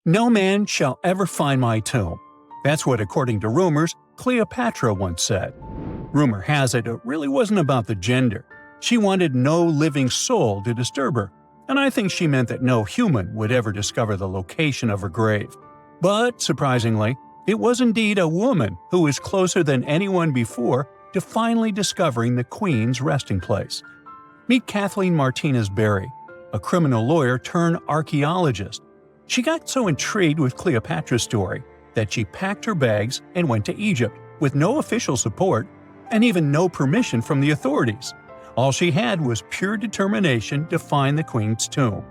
"No man shall ever find my tomb." That's what, according to rumors, Cleopatra once said. Rumor has it really wasn't about the gender. She wanted no living soul to disturb her, and I think she meant that no human would ever discover the location of her grave. But, surprisingly, it was indeed a woman who was closer than anyone before to finally discovering the Queen's resting place. Meet Kathleen Martinez Berry, a criminal lawyer turned archaeologist. She got so intrigued with Cleopatra's story that she packed her bags and went to Egypt with no official support and even no permission from the authorities. All she had was pure determination to find the Queen's tomb.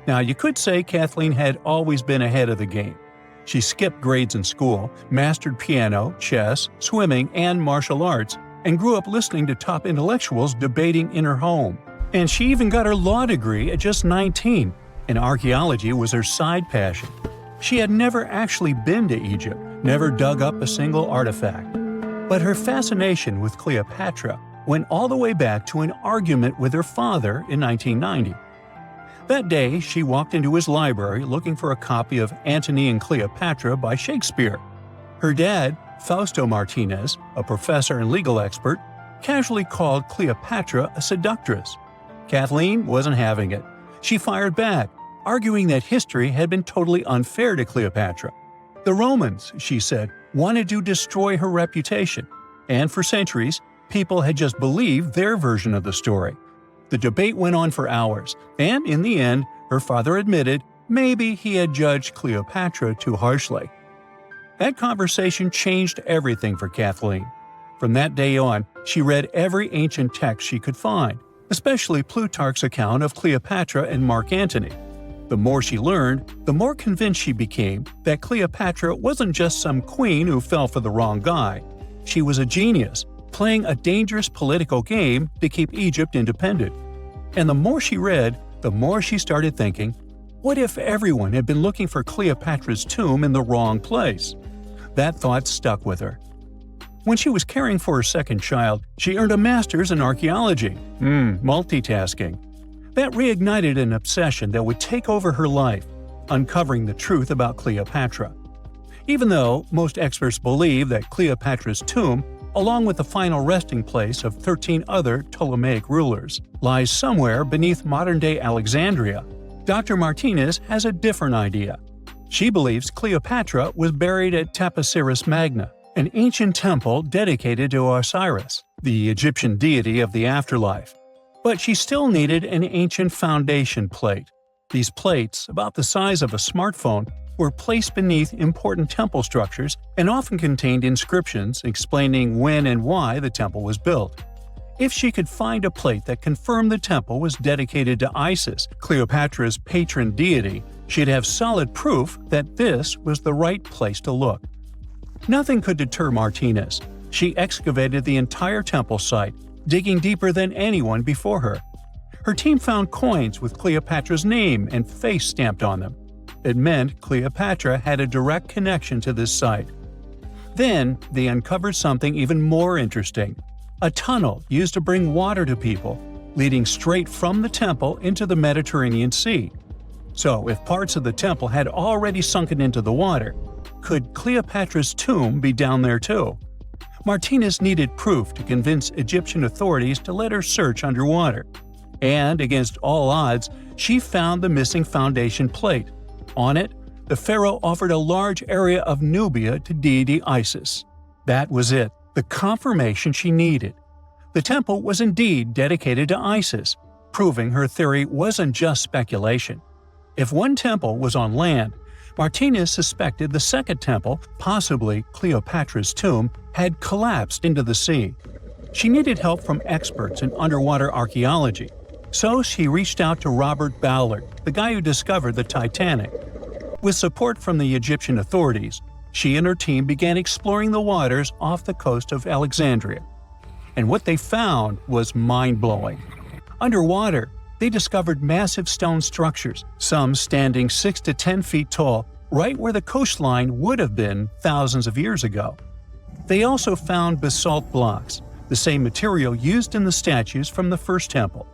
Now, you could say Kathleen had always been ahead of the game. She skipped grades in school, mastered piano, chess, swimming, and martial arts, and grew up listening to top intellectuals debating in her home. And she even got her law degree at just 19, and archaeology was her side passion. She had never actually been to Egypt, never dug up a single artifact. But her fascination with Cleopatra went all the way back to an argument with her father in 1990. That day, she walked into his library looking for a copy of Antony and Cleopatra by Shakespeare. Her dad, Fausto Martinez, a professor and legal expert, casually called Cleopatra a seductress. Kathleen wasn't having it. She fired back, arguing that history had been totally unfair to Cleopatra. The Romans, she said, wanted to destroy her reputation, and for centuries, people had just believed their version of the story. The debate went on for hours, and in the end, her father admitted maybe he had judged Cleopatra too harshly. That conversation changed everything for Kathleen. From that day on, she read every ancient text she could find, especially Plutarch's account of Cleopatra and Mark Antony. The more she learned, the more convinced she became that Cleopatra wasn't just some queen who fell for the wrong guy. She was a genius, playing a dangerous political game to keep Egypt independent. And the more she read, the more she started thinking, what if everyone had been looking for Cleopatra's tomb in the wrong place? That thought stuck with her. When she was caring for her second child, she earned a master's in archaeology. Multitasking. That reignited an obsession that would take over her life, uncovering the truth about Cleopatra. Even though most experts believe that Cleopatra's tomb, along with the final resting place of 13 other Ptolemaic rulers, lies somewhere beneath modern-day Alexandria, Dr. Martinez has a different idea. She believes Cleopatra was buried at Taposiris Magna, an ancient temple dedicated to Osiris, the Egyptian deity of the afterlife. But she still needed an ancient foundation plate. These plates, about the size of a smartphone, were placed beneath important temple structures and often contained inscriptions explaining when and why the temple was built. If she could find a plate that confirmed the temple was dedicated to Isis, Cleopatra's patron deity, she'd have solid proof that this was the right place to look. Nothing could deter Martinez. She excavated the entire temple site, digging deeper than anyone before her. Her team found coins with Cleopatra's name and face stamped on them. It meant Cleopatra had a direct connection to this site. Then, they uncovered something even more interesting: a tunnel used to bring water to people, leading straight from the temple into the Mediterranean Sea. So, if parts of the temple had already sunken into the water, could Cleopatra's tomb be down there too? Martinez needed proof to convince Egyptian authorities to let her search underwater. And, against all odds, she found the missing foundation plate. On it, the pharaoh offered a large area of Nubia to deity Isis. That was it, the confirmation she needed. The temple was indeed dedicated to Isis, proving her theory wasn't just speculation. If one temple was on land, Martinez suspected the second temple, possibly Cleopatra's tomb, had collapsed into the sea. She needed help from experts in underwater archaeology, so she reached out to Robert Ballard, the guy who discovered the Titanic. With support from the Egyptian authorities, she and her team began exploring the waters off the coast of Alexandria. And what they found was mind-blowing. Underwater, they discovered massive stone structures, some standing 6 to 10 feet tall, right where the coastline would have been thousands of years ago. They also found basalt blocks, the same material used in the statues from the first temple.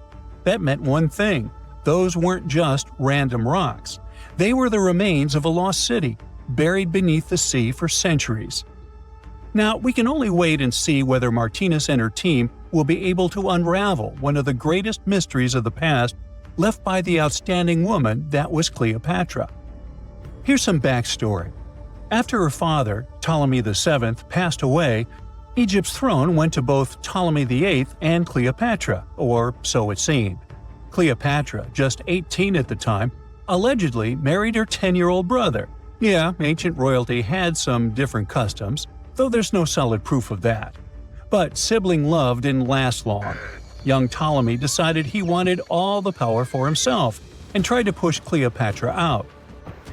That meant one thing: those weren't just random rocks. They were the remains of a lost city, buried beneath the sea for centuries. Now, we can only wait and see whether Martinez and her team will be able to unravel one of the greatest mysteries of the past left by the outstanding woman that was Cleopatra. Here's some backstory. After her father, Ptolemy VII, passed away, Egypt's throne went to both Ptolemy VIII and Cleopatra, or so it seemed. Cleopatra, just 18 at the time, allegedly married her 10-year-old brother. Yeah, ancient royalty had some different customs, though there's no solid proof of that. But sibling love didn't last long. Young Ptolemy decided he wanted all the power for himself and tried to push Cleopatra out.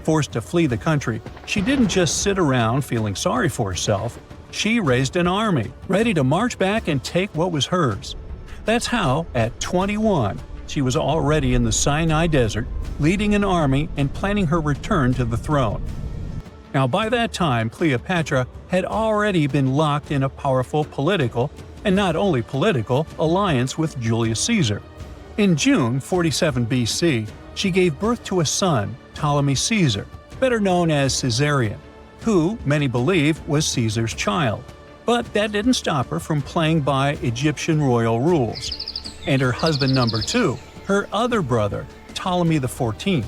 Forced to flee the country, she didn't just sit around feeling sorry for herself. She raised an army, ready to march back and take what was hers. That's how, at 21, she was already in the Sinai Desert, leading an army and planning her return to the throne. Now, by that time, Cleopatra had already been locked in a powerful political, and not only political, alliance with Julius Caesar. In June 47 BC, she gave birth to a son, Ptolemy Caesar, better known as Caesarion, who, many believe, was Caesar's child. But that didn't stop her from playing by Egyptian royal rules. And her husband number 2, her other brother, Ptolemy XIV.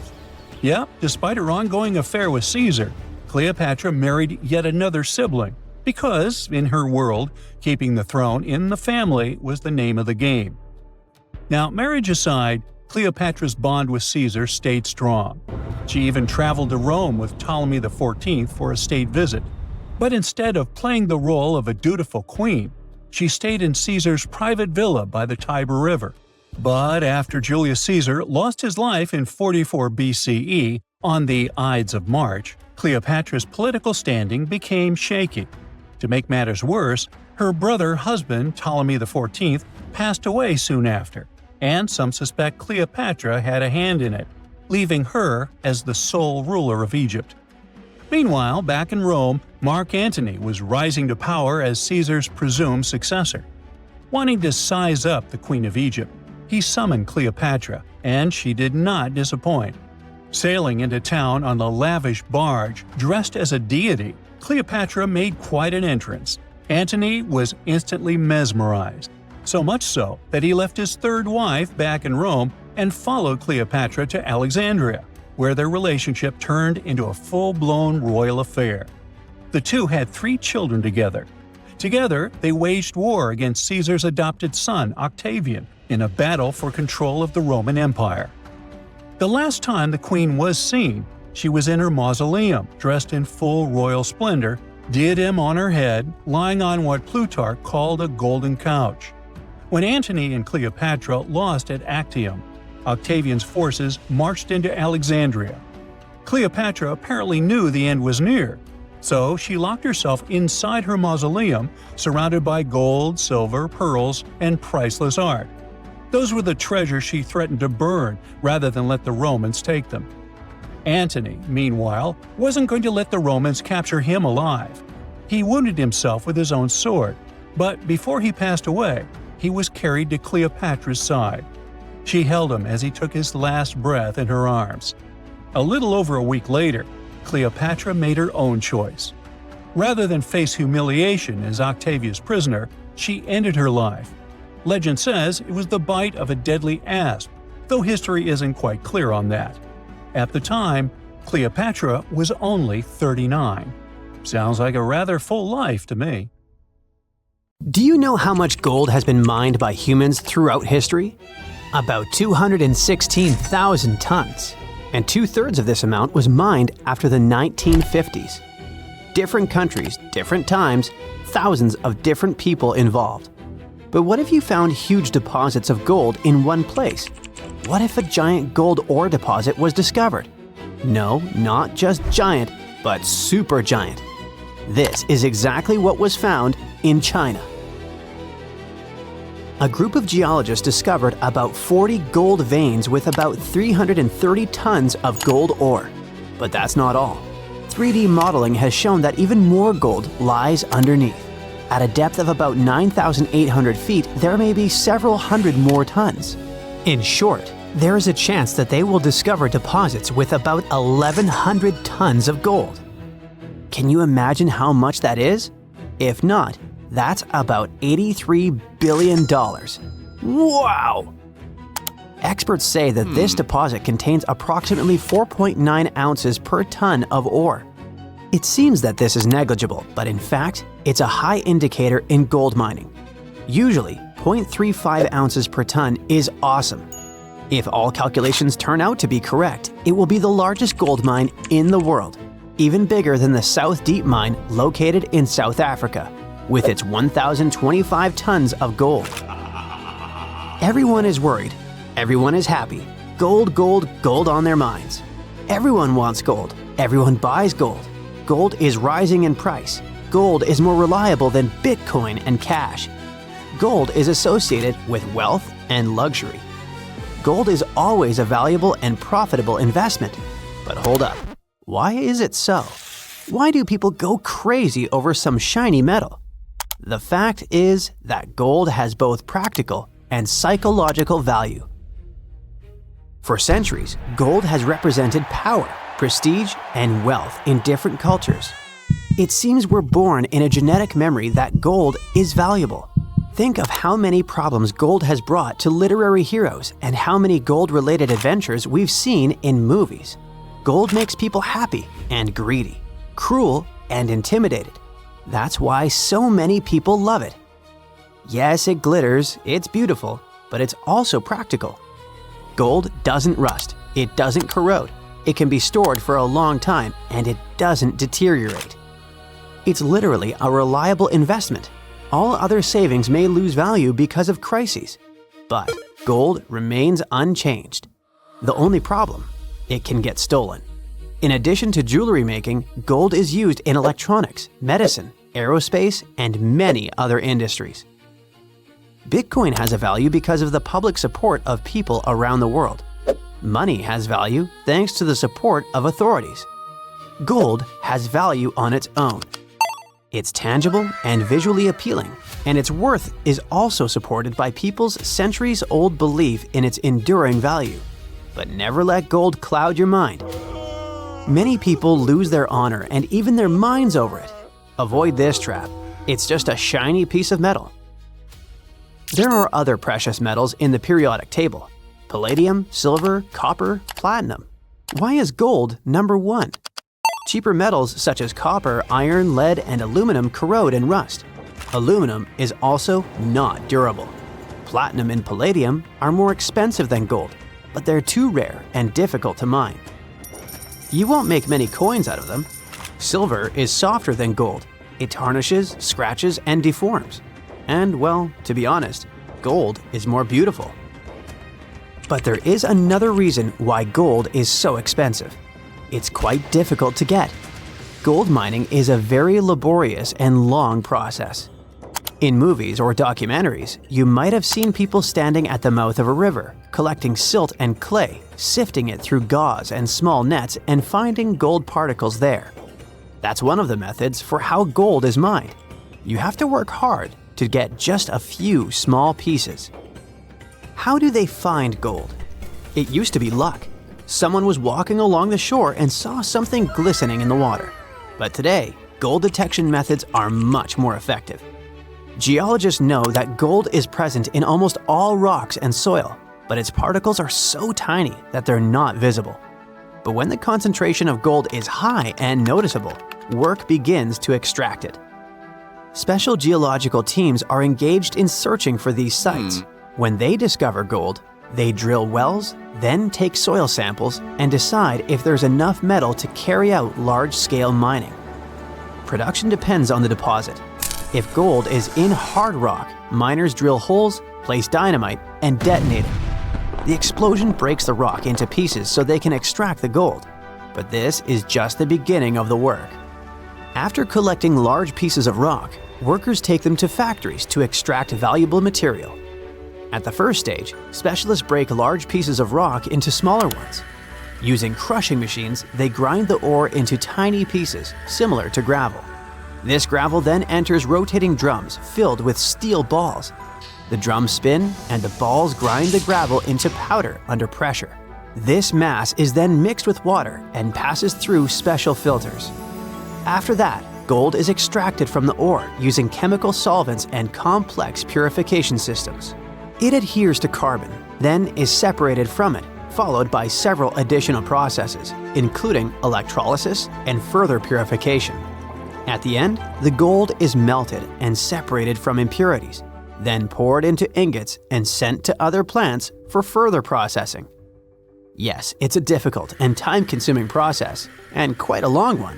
Yep, despite her ongoing affair with Caesar, Cleopatra married yet another sibling, because, in her world, keeping the throne in the family was the name of the game. Now, marriage aside, Cleopatra's bond with Caesar stayed strong. She even traveled to Rome with Ptolemy XIV for a state visit. But instead of playing the role of a dutiful queen, she stayed in Caesar's private villa by the Tiber River. But after Julius Caesar lost his life in 44 BCE on the Ides of March, Cleopatra's political standing became shaky. To make matters worse, her brother-husband Ptolemy XIV passed away soon after, and some suspect Cleopatra had a hand in it, leaving her as the sole ruler of Egypt. Meanwhile, back in Rome, Mark Antony was rising to power as Caesar's presumed successor. Wanting to size up the Queen of Egypt, he summoned Cleopatra, and she did not disappoint. Sailing into town on a lavish barge, dressed as a deity, Cleopatra made quite an entrance. Antony was instantly mesmerized, so much so that he left his third wife back in Rome and followed Cleopatra to Alexandria, where their relationship turned into a full-blown royal affair. The two had 3 children together. Together, they waged war against Caesar's adopted son, Octavian, in a battle for control of the Roman Empire. The last time the queen was seen, she was in her mausoleum, dressed in full royal splendor, diadem on her head, lying on what Plutarch called a golden couch. When Antony and Cleopatra lost at Actium, Octavian's forces marched into Alexandria. Cleopatra apparently knew the end was near, so she locked herself inside her mausoleum, surrounded by gold, silver, pearls, and priceless art. Those were the treasures she threatened to burn rather than let the Romans take them. Antony, meanwhile, wasn't going to let the Romans capture him alive. He wounded himself with his own sword, but before he passed away, he was carried to Cleopatra's side. She held him as he took his last breath in her arms. A little over a week later, Cleopatra made her own choice. Rather than face humiliation as Octavia's prisoner, she ended her life. Legend says it was the bite of a deadly asp, though history isn't quite clear on that. At the time, Cleopatra was only 39. Sounds like a rather full life to me. Do you know how much gold has been mined by humans throughout history? About 216,000 tons, and 2/3 of this amount was mined after the 1950s. Different countries, different times, thousands of different people involved. But what if you found huge deposits of gold in one place? What if a giant gold ore deposit was discovered? No, not just giant, but super giant. This is exactly what was found in China. A group of geologists discovered about 40 gold veins with about 330 tons of gold ore. But that's not all. 3D modeling has shown that even more gold lies underneath. At a depth of about 9,800 feet, there may be several hundred more tons. In short, there is a chance that they will discover deposits with about 1,100 tons of gold. Can you imagine how much that is? If not, that's about $83 billion. Wow! Experts say that this deposit contains approximately 4.9 ounces per ton of ore. It seems that this is negligible, but in fact, it's a high indicator in gold mining. Usually, 0.35 ounces per ton is awesome. If all calculations turn out to be correct, it will be the largest gold mine in the world, even bigger than the South Deep mine located in South Africa, with its 1,025 tons of gold. Everyone is worried. Everyone is happy. Gold, gold, gold on their minds. Everyone wants gold. Everyone buys gold. Gold is rising in price. Gold is more reliable than Bitcoin and cash. Gold is associated with wealth and luxury. Gold is always a valuable and profitable investment. But hold up. Why is it so? Why do people go crazy over some shiny metal? The fact is that gold has both practical and psychological value. For centuries, gold has represented power, prestige, and wealth in different cultures. It seems we're born in a genetic memory that gold is valuable. Think of how many problems gold has brought to literary heroes and how many gold-related adventures we've seen in movies. Gold makes people happy and greedy, cruel and intimidated. That's why so many people love it. Yes, it glitters, it's beautiful, but it's also practical. Gold doesn't rust, it doesn't corrode, it can be stored for a long time, and it doesn't deteriorate. It's literally a reliable investment. All other savings may lose value because of crises, but gold remains unchanged. The only problem, it can get stolen. In addition to jewelry making, gold is used in electronics, medicine, aerospace, and many other industries. Bitcoin has a value because of the public support of people around the world. Money has value thanks to the support of authorities. Gold has value on its own. It's tangible and visually appealing, and its worth is also supported by people's centuries-old belief in its enduring value. But never let gold cloud your mind. Many people lose their honor and even their minds over it. Avoid this trap. It's just a shiny piece of metal. There are other precious metals in the periodic table: palladium, silver, copper, platinum. Why is gold number 1? Cheaper metals such as copper, iron, lead, and aluminum corrode and rust. Aluminum is also not durable. Platinum and palladium are more expensive than gold, but they're too rare and difficult to mine. You won't make many coins out of them. Silver is softer than gold. It tarnishes, scratches, and deforms. And, well, to be honest, gold is more beautiful. But there is another reason why gold is so expensive. It's quite difficult to get. Gold mining is a very laborious and long process. In movies or documentaries, you might have seen people standing at the mouth of a river, collecting silt and clay, sifting it through gauze and small nets, and finding gold particles there. That's one of the methods for how gold is mined. You have to work hard to get just a few small pieces. How do they find gold? It used to be luck. Someone was walking along the shore and saw something glistening in the water. But today, gold detection methods are much more effective. Geologists know that gold is present in almost all rocks and soil, but its particles are so tiny that they're not visible. But when the concentration of gold is high and noticeable, work begins to extract it. Special geological teams are engaged in searching for these sites. When they discover gold, they drill wells, then take soil samples and decide if there's enough metal to carry out large-scale mining. Production depends on the deposit. If gold is in hard rock, miners drill holes, place dynamite, and detonate it. The explosion breaks the rock into pieces so they can extract the gold. But this is just the beginning of the work. After collecting large pieces of rock, workers take them to factories to extract valuable material. At the first stage, specialists break large pieces of rock into smaller ones. Using crushing machines, they grind the ore into tiny pieces, similar to gravel. This gravel then enters rotating drums filled with steel balls. The drums spin and the balls grind the gravel into powder under pressure. This mass is then mixed with water and passes through special filters. After that, gold is extracted from the ore using chemical solvents and complex purification systems. It adheres to carbon, then is separated from it, followed by several additional processes, including electrolysis and further purification. At the end, the gold is melted and separated from impurities, then poured into ingots and sent to other plants for further processing. Yes, it's a difficult and time-consuming process, and quite a long one.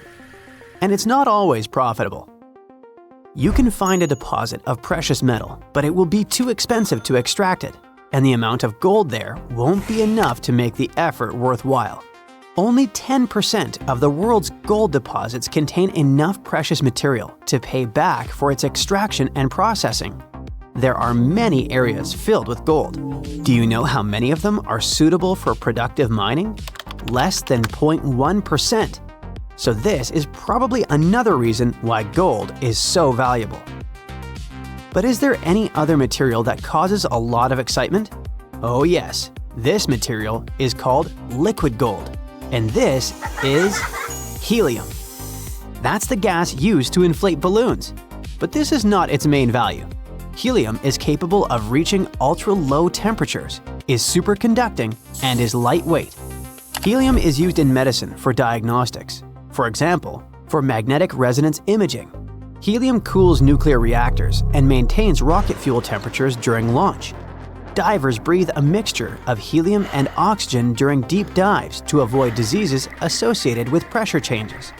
And it's not always profitable. You can find a deposit of precious metal, but it will be too expensive to extract it, and the amount of gold there won't be enough to make the effort worthwhile. Only 10% of the world's gold deposits contain enough precious material to pay back for its extraction and processing. There are many areas filled with gold. Do you know how many of them are suitable for productive mining? Less than 0.1%. So this is probably another reason why gold is so valuable. But is there any other material that causes a lot of excitement? Oh yes, this material is called liquid gold, and this is helium. That's the gas used to inflate balloons, but this is not its main value. Helium is capable of reaching ultra-low temperatures, is superconducting, and is lightweight. Helium is used in medicine for diagnostics. For example, for magnetic resonance imaging. Helium cools nuclear reactors and maintains rocket fuel temperatures during launch. Divers breathe a mixture of helium and oxygen during deep dives to avoid diseases associated with pressure changes.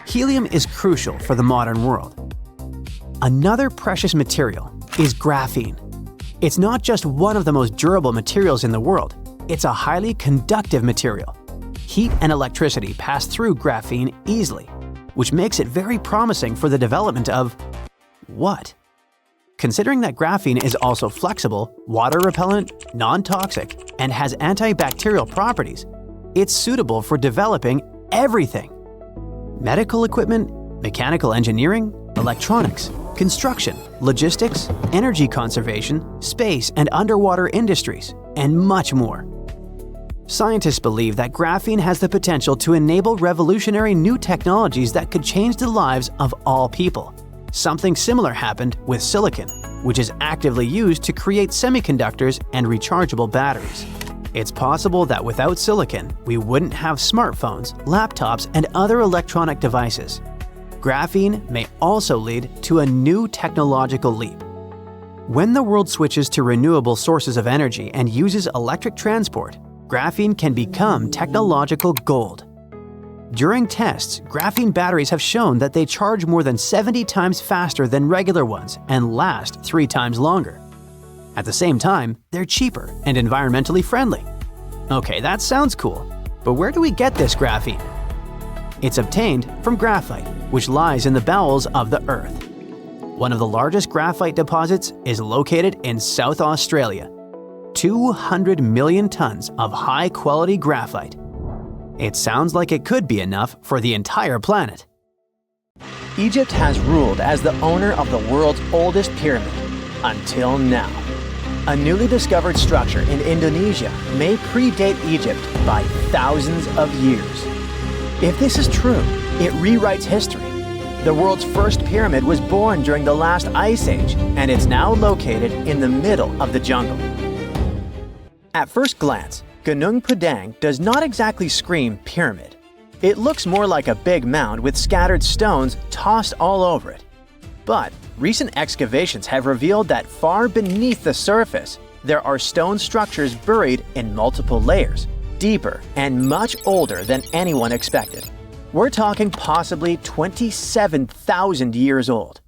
Helium is crucial for the modern world. Another precious material is graphene. It's not just one of the most durable materials in the world, it's a highly conductive material. Heat and electricity pass through graphene easily, which makes it very promising for the development of what? Considering that graphene is also flexible, water-repellent, non-toxic, and has antibacterial properties, it's suitable for developing everything. Medical equipment, mechanical engineering, electronics, construction, logistics, energy conservation, space and underwater industries, and much more. Scientists believe that graphene has the potential to enable revolutionary new technologies that could change the lives of all people. Something similar happened with silicon, which is actively used to create semiconductors and rechargeable batteries. It's possible that without silicon, we wouldn't have smartphones, laptops, and other electronic devices. Graphene may also lead to a new technological leap. When the world switches to renewable sources of energy and uses electric transport, graphene can become technological gold. During tests, graphene batteries have shown that they charge more than 70 times faster than regular ones and last 3 times longer. At the same time, they're cheaper and environmentally friendly. Okay, that sounds cool, but where do we get this graphene? It's obtained from graphite, which lies in the bowels of the Earth. One of the largest graphite deposits is located in South Australia. 200 million tons of high-quality graphite. It sounds like it could be enough for the entire planet. Egypt has ruled as the owner of the world's oldest pyramid, until now. A newly discovered structure in Indonesia may predate Egypt by thousands of years. If this is true, it rewrites history. The world's first pyramid was born during the last ice age, and it's now located in the middle of the jungle. At first glance, Gunung Padang does not exactly scream pyramid. It looks more like a big mound with scattered stones tossed all over it. But recent excavations have revealed that far beneath the surface, there are stone structures buried in multiple layers, deeper and much older than anyone expected. We're talking possibly 27,000 years old.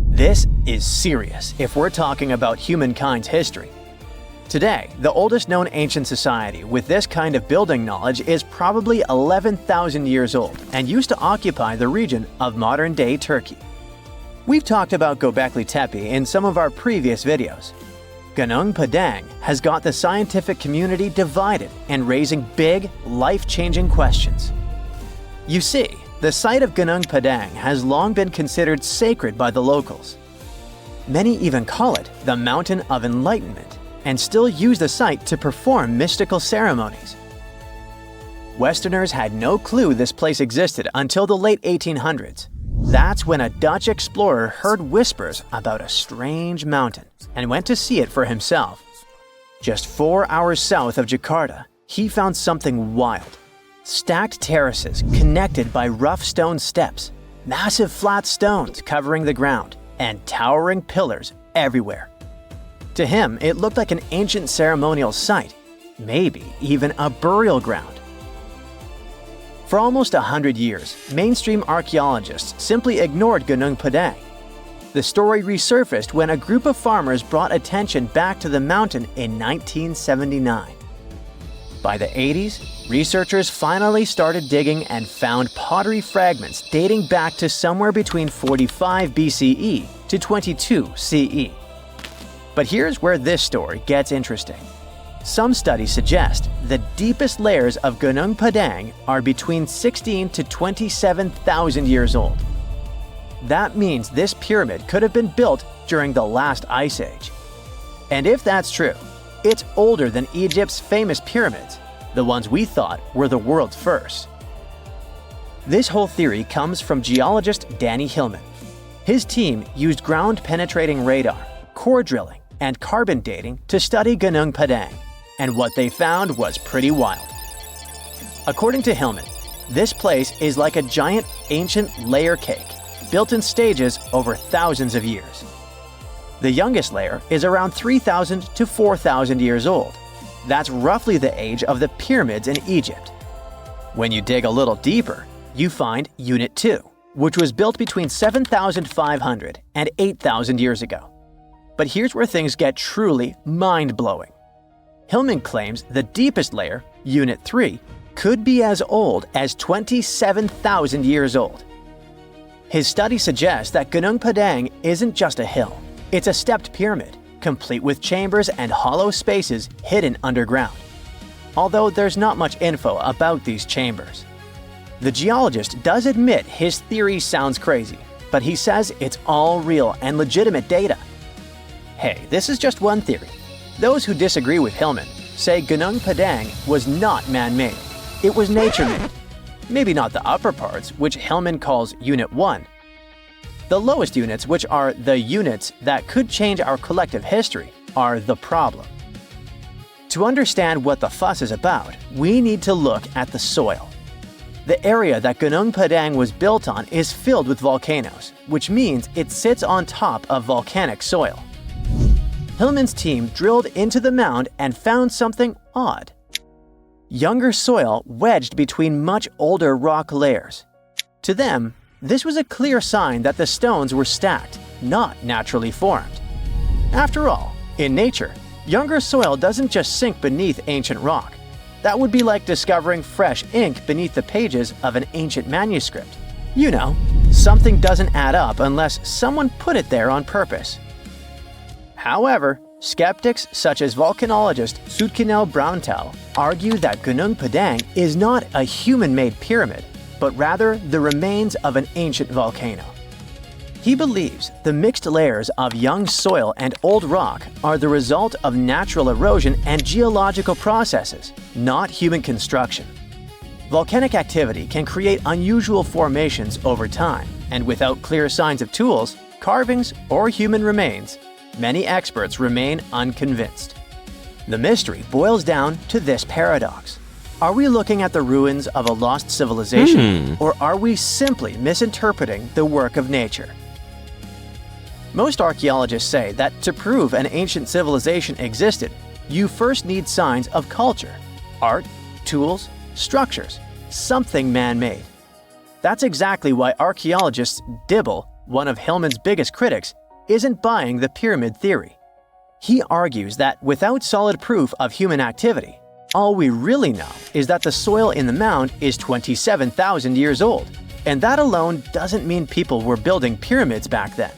This is serious if we're talking about humankind's history. Today, the oldest known ancient society with this kind of building knowledge is probably 11,000 years old and used to occupy the region of modern-day Turkey. We've talked about Göbekli Tepe in some of our previous videos. Gunung Padang has got the scientific community divided and raising big, life-changing questions. You see, the site of Gunung Padang has long been considered sacred by the locals. Many even call it the Mountain of Enlightenment and still use the site to perform mystical ceremonies. Westerners had no clue this place existed until the late 1800s. That's when a Dutch explorer heard whispers about a strange mountain and went to see it for himself. Just 4 hours south of Jakarta, he found something wild. Stacked terraces connected by rough stone steps, massive flat stones covering the ground, and towering pillars everywhere. To him, it looked like an ancient ceremonial site, maybe even a burial ground. For almost 100 years, mainstream archaeologists simply ignored Gunung Padang. The story resurfaced when a group of farmers brought attention back to the mountain in 1979. By the 80s, researchers finally started digging and found pottery fragments dating back to somewhere between 45 BCE to 22 CE. But here's where this story gets interesting. Some studies suggest the deepest layers of Gunung Padang are between 16 to 27,000 years old. That means this pyramid could have been built during the last ice age. And if that's true, it's older than Egypt's famous pyramids, the ones we thought were the world's first. This whole theory comes from geologist Danny Hillman. His team used ground-penetrating radar, core drilling, and carbon dating to study Gunung Padang, and what they found was pretty wild. According to Hillman, this place is like a giant ancient layer cake, built in stages over thousands of years. The youngest layer is around 3,000 to 4,000 years old. That's roughly the age of the pyramids in Egypt. When you dig a little deeper, you find Unit 2, which was built between 7,500 and 8,000 years ago. But here's where things get truly mind-blowing. Hillman claims the deepest layer, Unit 3, could be as old as 27,000 years old. His study suggests that Gunung Padang isn't just a hill. It's a stepped pyramid, complete with chambers and hollow spaces hidden underground. Although there's not much info about these chambers. The geologist does admit his theory sounds crazy, but he says it's all real and legitimate data. Hey, this is just one theory. Those who disagree with Hillman say Gunung Padang was not man-made. It was nature-made. Maybe not the upper parts, which Hillman calls Unit 1. The lowest units, which are the units that could change our collective history, are the problem. To understand what the fuss is about, we need to look at the soil. The area that Gunung Padang was built on is filled with volcanoes, which means it sits on top of volcanic soil. Hillman's team drilled into the mound and found something odd. Younger soil wedged between much older rock layers. To them, this was a clear sign that the stones were stacked, not naturally formed. After all, in nature, younger soil doesn't just sink beneath ancient rock. That would be like discovering fresh ink beneath the pages of an ancient manuscript. You know, something doesn't add up unless someone put it there on purpose. However, skeptics such as volcanologist Zoetkenel Braunthal argue that Gunung Padang is not a human-made pyramid, but rather the remains of an ancient volcano. He believes the mixed layers of young soil and old rock are the result of natural erosion and geological processes, not human construction. Volcanic activity can create unusual formations over time, and without clear signs of tools, carvings, or human remains, many experts remain unconvinced. The mystery boils down to this paradox. Are we looking at the ruins of a lost civilization, or are we simply misinterpreting the work of nature? Most archaeologists say that to prove an ancient civilization existed, you first need signs of culture, art, tools, structures, something man-made. That's exactly why archaeologist Dibble, one of Hillman's biggest critics, isn't buying the pyramid theory. He argues that without solid proof of human activity, all we really know is that the soil in the mound is 27,000 years old, and that alone doesn't mean people were building pyramids back then.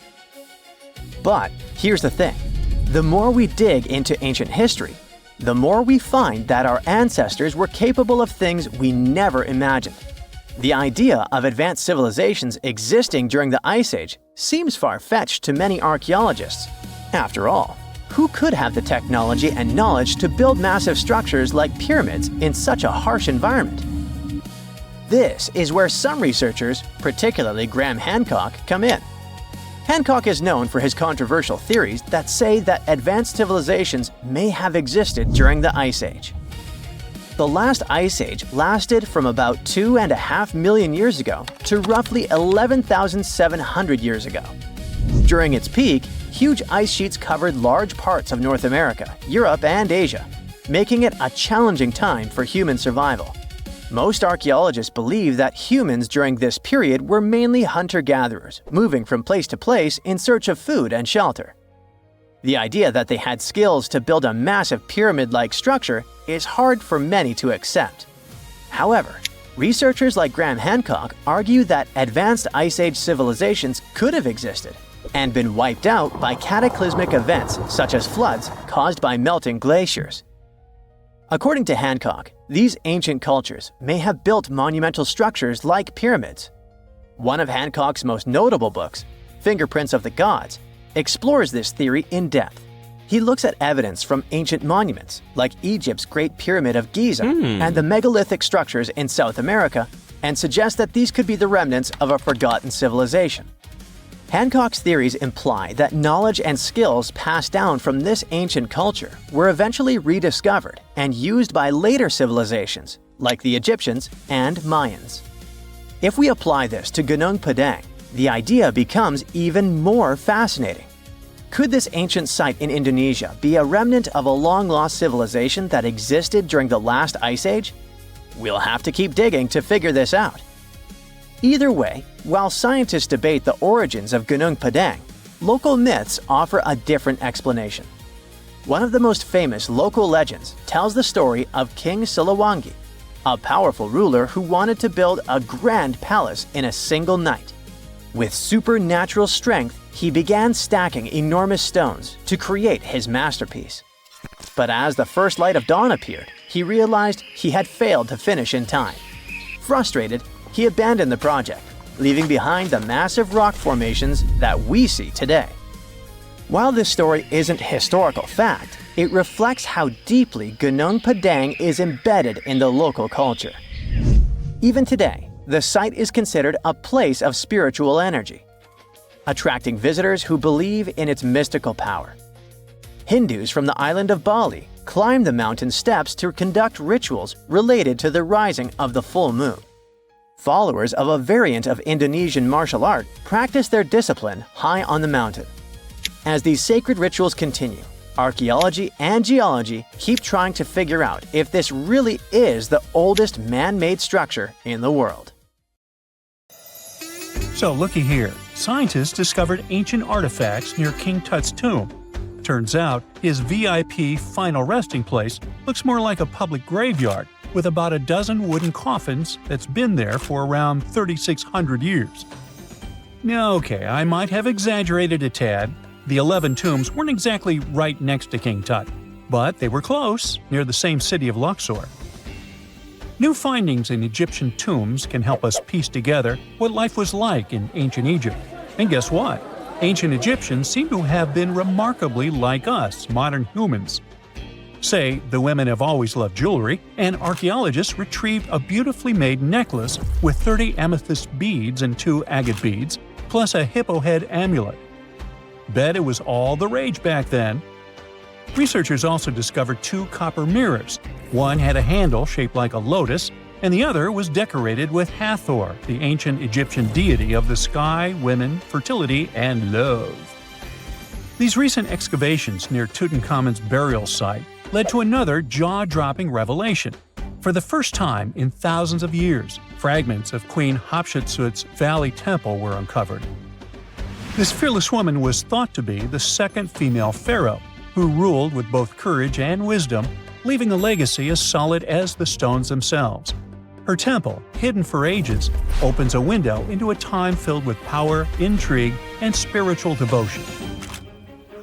But here's the thing. The more we dig into ancient history, the more we find that our ancestors were capable of things we never imagined. The idea of advanced civilizations existing during the Ice Age seems far-fetched to many archaeologists. After all, who could have the technology and knowledge to build massive structures like pyramids in such a harsh environment? This is where some researchers, particularly Graham Hancock, come in. Hancock is known for his controversial theories that say that advanced civilizations may have existed during the Ice Age. The last Ice Age lasted from about 2.5 million years ago to roughly 11,700 years ago. During its peak, huge ice sheets covered large parts of North America, Europe, and Asia, making it a challenging time for human survival. Most archaeologists believe that humans during this period were mainly hunter-gatherers, moving from place to place in search of food and shelter. The idea that they had skills to build a massive pyramid-like structure is hard for many to accept. However, researchers like Graham Hancock argue that advanced Ice Age civilizations could have existed and been wiped out by cataclysmic events such as floods caused by melting glaciers. According to Hancock, these ancient cultures may have built monumental structures like pyramids. One of Hancock's most notable books, Fingerprints of the Gods, explores this theory in depth. He looks at evidence from ancient monuments like Egypt's Great Pyramid of Giza and the megalithic structures in South America and suggests that these could be the remnants of a forgotten civilization. Hancock's theories imply that knowledge and skills passed down from this ancient culture were eventually rediscovered and used by later civilizations, like the Egyptians and Mayans. If we apply this to Gunung Padang, the idea becomes even more fascinating. Could this ancient site in Indonesia be a remnant of a long-lost civilization that existed during the last Ice Age? We'll have to keep digging to figure this out. Either way, while scientists debate the origins of Gunung Padang, local myths offer a different explanation. One of the most famous local legends tells the story of King Siliwangi, a powerful ruler who wanted to build a grand palace in a single night. With supernatural strength, he began stacking enormous stones to create his masterpiece. But as the first light of dawn appeared, he realized he had failed to finish in time. Frustrated, he abandoned the project, leaving behind the massive rock formations that we see today. While this story isn't historical fact, it reflects how deeply Gunung Padang is embedded in the local culture. Even today, the site is considered a place of spiritual energy, attracting visitors who believe in its mystical power. Hindus from the island of Bali climb the mountain steps to conduct rituals related to the rising of the full moon. Followers of a variant of Indonesian martial art practice their discipline high on the mountain. As these sacred rituals continue, archaeology and geology keep trying to figure out if this really is the oldest man-made structure in the world. So looky here, scientists discovered ancient artifacts near King Tut's tomb. Turns out his VIP final resting place looks more like a public graveyard with about a dozen wooden coffins that's been there for around 3,600 years. Now, okay, I might have exaggerated a tad. The 11 tombs weren't exactly right next to King Tut, but they were close, near the same city of Luxor. New findings in Egyptian tombs can help us piece together what life was like in ancient Egypt. And guess what? Ancient Egyptians seem to have been remarkably like us, modern humans. Say, the women have always loved jewelry, and archaeologists retrieved a beautifully made necklace with 30 amethyst beads and 2 agate beads, plus a hippo head amulet. Bet it was all the rage back then. Researchers also discovered 2 copper mirrors. One had a handle shaped like a lotus, and the other was decorated with Hathor, the ancient Egyptian deity of the sky, women, fertility, and love. These recent excavations near Tutankhamun's burial site led to another jaw-dropping revelation. For the first time in thousands of years, fragments of Queen Hatshepsut's Valley Temple were uncovered. This fearless woman was thought to be the second female pharaoh, who ruled with both courage and wisdom, leaving a legacy as solid as the stones themselves. Her temple, hidden for ages, opens a window into a time filled with power, intrigue, and spiritual devotion.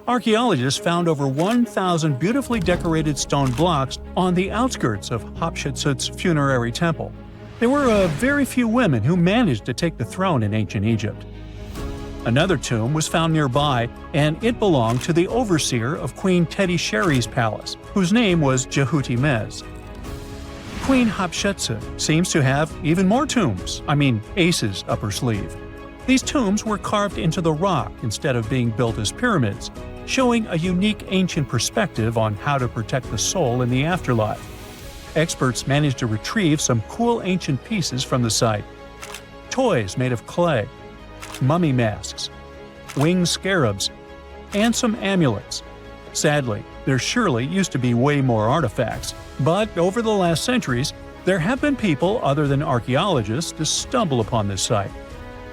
Archaeologists found over 1,000 beautifully decorated stone blocks on the outskirts of Hatshepsut's funerary temple. There were very few women who managed to take the throne in ancient Egypt. Another tomb was found nearby, and it belonged to the overseer of Queen Teti Sheri's palace, whose name was Jehuti-Mez. Queen Hatshepsut seems to have even more tombs, aces up her sleeve. These tombs were carved into the rock instead of being built as pyramids, showing a unique ancient perspective on how to protect the soul in the afterlife. Experts managed to retrieve some cool ancient pieces from the site. Toys made of clay, mummy masks, winged scarabs, and some amulets. Sadly, there surely used to be way more artifacts, but over the last centuries, there have been people other than archaeologists to stumble upon this site.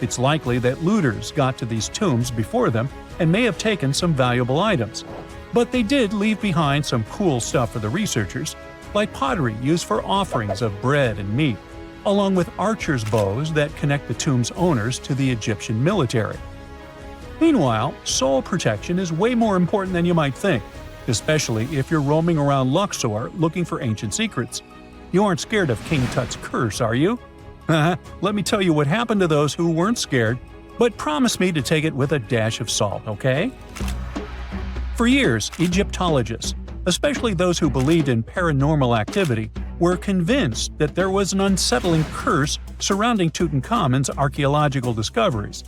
It's likely that looters got to these tombs before them and may have taken some valuable items. But they did leave behind some cool stuff for the researchers, like pottery used for offerings of bread and meat, along with archers' bows that connect the tomb's owners to the Egyptian military. Meanwhile, soul protection is way more important than you might think, especially if you're roaming around Luxor looking for ancient secrets. You aren't scared of King Tut's curse, are you? Let me tell you what happened to those who weren't scared, but promise me to take it with a dash of salt, okay? For years, Egyptologists, especially those who believed in paranormal activity, were convinced that there was an unsettling curse surrounding Tutankhamun's archaeological discoveries.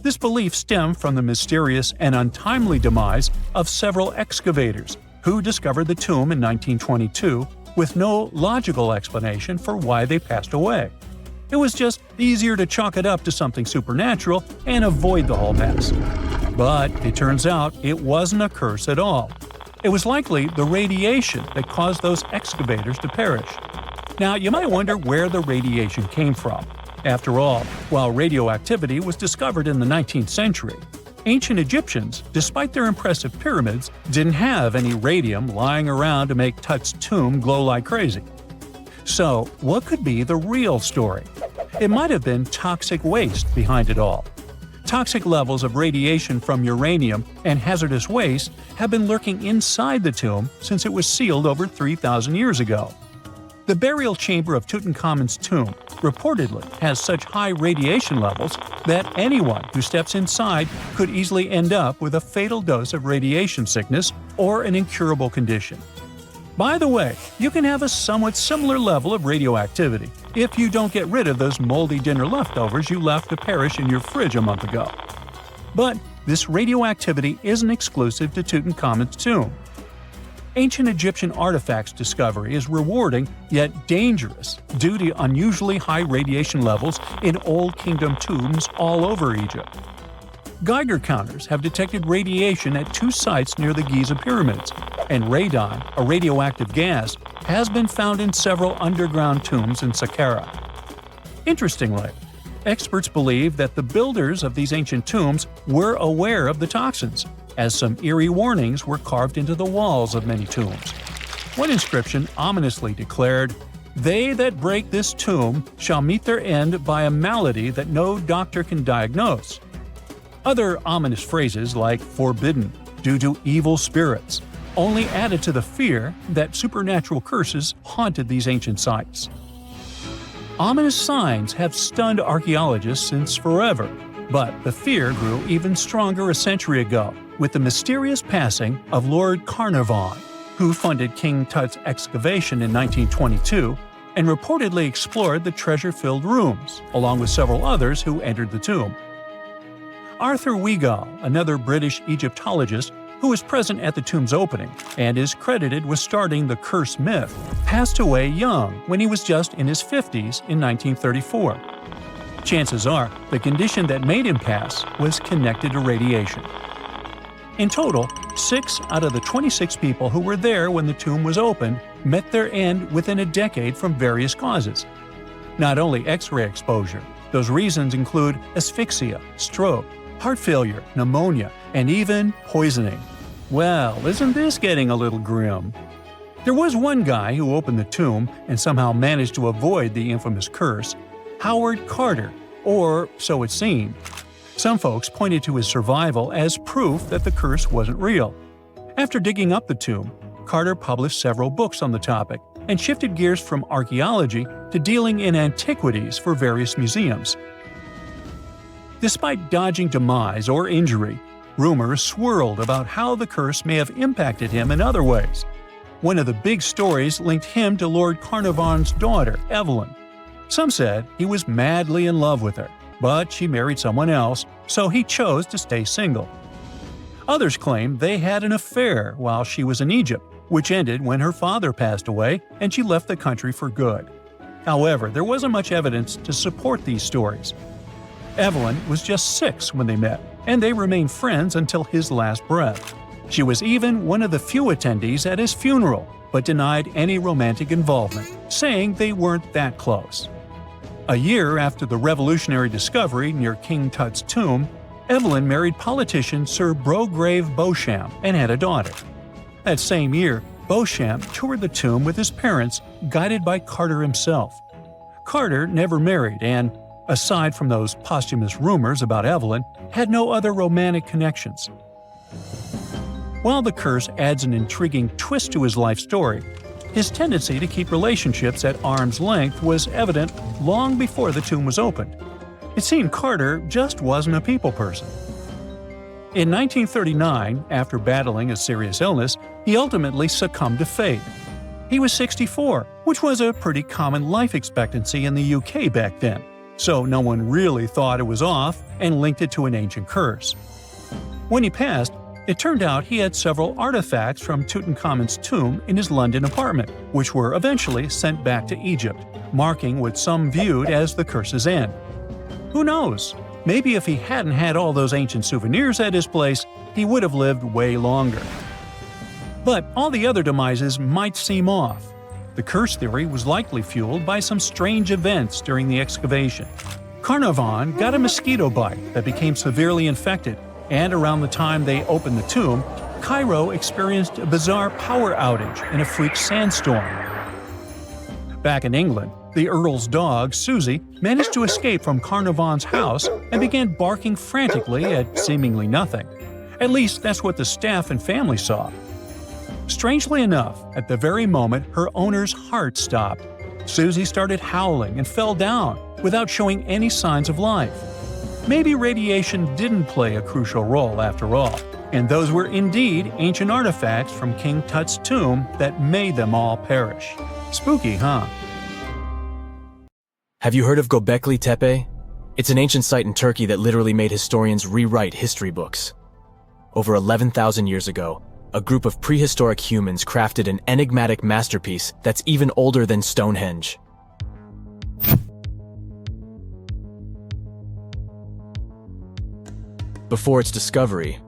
This belief stemmed from the mysterious and untimely demise of several excavators who discovered the tomb in 1922 with no logical explanation for why they passed away. It was just easier to chalk it up to something supernatural and avoid the whole mess. But it turns out it wasn't a curse at all. It was likely the radiation that caused those excavators to perish. Now, you might wonder where the radiation came from. After all, while radioactivity was discovered in the 19th century, ancient Egyptians, despite their impressive pyramids, didn't have any radium lying around to make Tut's tomb glow like crazy. So, what could be the real story? It might have been toxic waste behind it all. Toxic levels of radiation from uranium and hazardous waste have been lurking inside the tomb since it was sealed over 3,000 years ago. The burial chamber of Tutankhamun's tomb reportedly has such high radiation levels that anyone who steps inside could easily end up with a fatal dose of radiation sickness or an incurable condition. By the way, you can have a somewhat similar level of radioactivity if you don't get rid of those moldy dinner leftovers you left to perish in your fridge a month ago. But this radioactivity isn't exclusive to Tutankhamun's tomb. Ancient Egyptian artifacts discovery is rewarding yet dangerous due to unusually high radiation levels in Old Kingdom tombs all over Egypt. Geiger counters have detected radiation at 2 sites near the Giza pyramids, and radon, a radioactive gas, has been found in several underground tombs in Saqqara. Interestingly, experts believe that the builders of these ancient tombs were aware of the toxins, as some eerie warnings were carved into the walls of many tombs. One inscription ominously declared, "They that break this tomb shall meet their end by a malady that no doctor can diagnose." Other ominous phrases like "forbidden," "due to evil spirits," only added to the fear that supernatural curses haunted these ancient sites. Ominous signs have stunned archaeologists since forever, but the fear grew even stronger a century ago with the mysterious passing of Lord Carnarvon, who funded King Tut's excavation in 1922 and reportedly explored the treasure-filled rooms, along with several others who entered the tomb. Arthur Weigall, another British Egyptologist who was present at the tomb's opening and is credited with starting the curse myth, passed away young when he was just in his 50s in 1934. Chances are the condition that made him pass was connected to radiation. In total, 6 out of the 26 people who were there when the tomb was opened met their end within a decade from various causes. Not only X-ray exposure, those reasons include asphyxia, stroke, heart failure, pneumonia, and even poisoning. Well, isn't this getting a little grim? There was one guy who opened the tomb and somehow managed to avoid the infamous curse, Howard Carter, or so it seemed. Some folks pointed to his survival as proof that the curse wasn't real. After digging up the tomb, Carter published several books on the topic and shifted gears from archaeology to dealing in antiquities for various museums. Despite dodging demise or injury, rumors swirled about how the curse may have impacted him in other ways. One of the big stories linked him to Lord Carnarvon's daughter, Evelyn. Some said he was madly in love with her, but she married someone else, so he chose to stay single. Others claimed they had an affair while she was in Egypt, which ended when her father passed away and she left the country for good. However, there wasn't much evidence to support these stories. Evelyn was just 6 when they met, and they remained friends until his last breath. She was even one of the few attendees at his funeral, but denied any romantic involvement, saying they weren't that close. A year after the revolutionary discovery near King Tut's tomb, Evelyn married politician Sir Brograve Beauchamp and had a daughter. That same year, Beauchamp toured the tomb with his parents, guided by Carter himself. Carter never married and, aside from those posthumous rumors about Evelyn, had no other romantic connections. While the curse adds an intriguing twist to his life story, his tendency to keep relationships at arm's length was evident long before the tomb was opened. It seemed Carter just wasn't a people person. In 1939, after battling a serious illness, he ultimately succumbed to fate. He was 64, which was a pretty common life expectancy in the UK back then, so no one really thought it was off and linked it to an ancient curse. When he passed, it turned out he had several artifacts from Tutankhamun's tomb in his London apartment, which were eventually sent back to Egypt, marking what some viewed as the curse's end. Who knows? Maybe if he hadn't had all those ancient souvenirs at his place, he would have lived way longer. But all the other demises might seem off. The curse theory was likely fueled by some strange events during the excavation. Carnarvon got a mosquito bite that became severely infected, and around the time they opened the tomb, Cairo experienced a bizarre power outage and a freak sandstorm. Back in England, the Earl's dog, Susie, managed to escape from Carnarvon's house and began barking frantically at seemingly nothing. At least that's what the staff and family saw. Strangely enough, at the very moment her owner's heart stopped, Susie started howling and fell down without showing any signs of life. Maybe radiation didn't play a crucial role after all, and those were indeed ancient artifacts from King Tut's tomb that made them all perish. Spooky, huh? Have you heard of Göbekli Tepe? It's an ancient site in Turkey that literally made historians rewrite history books. Over 11,000 years ago, a group of prehistoric humans crafted an enigmatic masterpiece that's even older than Stonehenge. Before its discovery,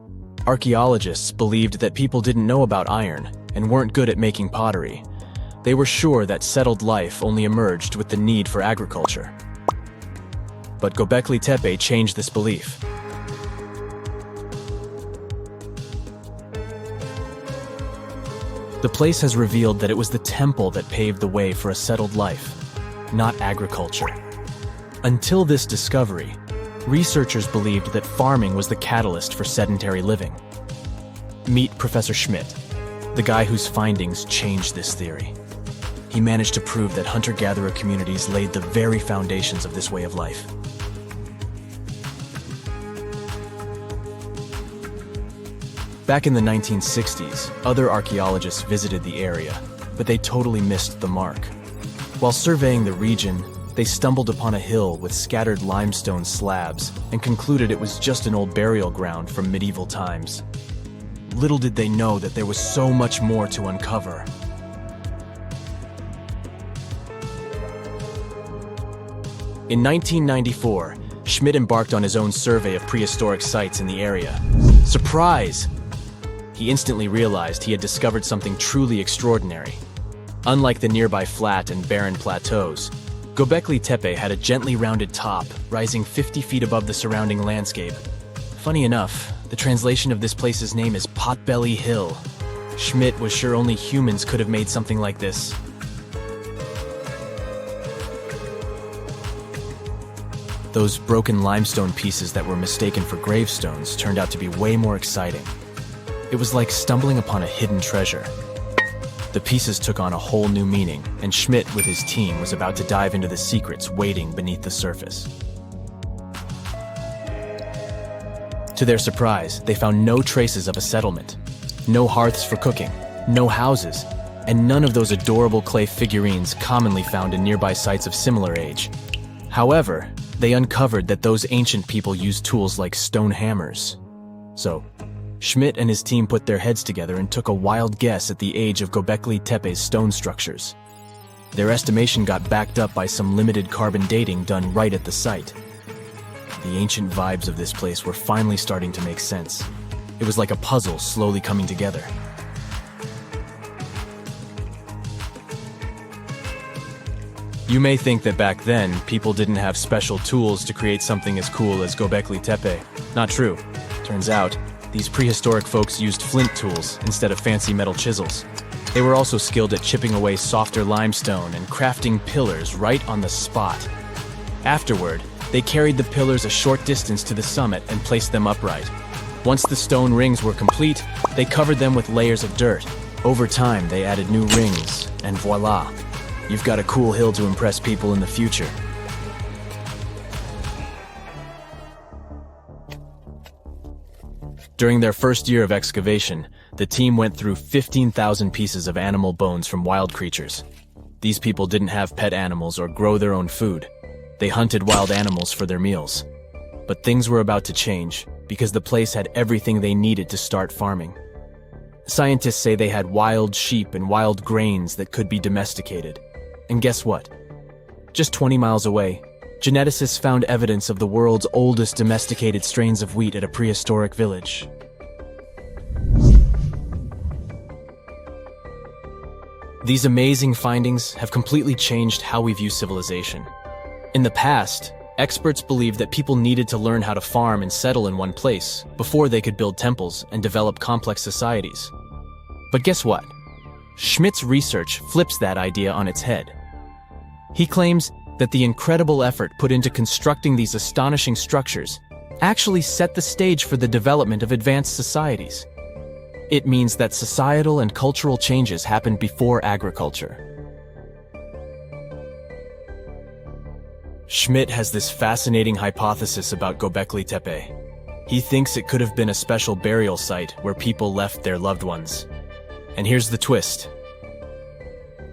archaeologists believed that people didn't know about iron and weren't good at making pottery. They were sure that settled life only emerged with the need for agriculture. But Göbekli Tepe changed this belief. The place has revealed that it was the temple that paved the way for a settled life, not agriculture. Until this discovery, researchers believed that farming was the catalyst for sedentary living. Meet Professor Schmidt, the guy whose findings changed this theory. He managed to prove that hunter-gatherer communities laid the very foundations of this way of life. Back in the 1960s, other archaeologists visited the area, but they totally missed the mark. While surveying the region, they stumbled upon a hill with scattered limestone slabs and concluded it was just an old burial ground from medieval times. Little did they know that there was so much more to uncover. In 1994, Schmidt embarked on his own survey of prehistoric sites in the area. Surprise! He instantly realized he had discovered something truly extraordinary. Unlike the nearby flat and barren plateaus, Göbekli Tepe had a gently rounded top, rising 50 feet above the surrounding landscape. Funny enough, the translation of this place's name is Potbelly Hill. Schmidt was sure only humans could have made something like this. Those broken limestone pieces that were mistaken for gravestones turned out to be way more exciting. It was like stumbling upon a hidden treasure. the pieces took on a whole new meaning, and Schmidt with his team was about to dive into the secrets waiting beneath the surface. To their surprise, they found no traces of a settlement, no hearths for cooking, no houses, and none of those adorable clay figurines commonly found in nearby sites of similar age. However, they uncovered that those ancient people used tools like stone hammers. So, Schmidt and his team put their heads together and took a wild guess at the age of Göbekli Tepe's stone structures. Their estimation got backed up by some limited carbon dating done right at the site. The ancient vibes of this place were finally starting to make sense. It was like a puzzle slowly coming together. You may think that back then, people didn't have special tools to create something as cool as Göbekli Tepe. Not true. Turns out, these prehistoric folks used flint tools instead of fancy metal chisels. They were also skilled at chipping away softer limestone and crafting pillars right on the spot. Afterward, they carried the pillars a short distance to the summit and placed them upright. Once the stone rings were complete, they covered them with layers of dirt. Over time, they added new rings, and voila! You've got a cool hill to impress people in the future. During their first year of excavation, the team went through 15,000 pieces of animal bones from wild creatures. These people didn't have pet animals or grow their own food. They hunted wild animals for their meals. But things were about to change, because the place had everything they needed to start farming. Scientists say they had wild sheep and wild grains that could be domesticated. And guess what? Just 20 miles away, geneticists found evidence of the world's oldest domesticated strains of wheat at a prehistoric village. These amazing findings have completely changed how we view civilization. In the past, experts believed that people needed to learn how to farm and settle in one place before they could build temples and develop complex societies. But guess what? Schmidt's research flips that idea on its head. He claims that the incredible effort put into constructing these astonishing structures actually set the stage for the development of advanced societies. It means that societal and cultural changes happened before agriculture. Schmidt has this fascinating hypothesis about Göbekli Tepe. He thinks it could have been a special burial site where people left their loved ones. And here's the twist.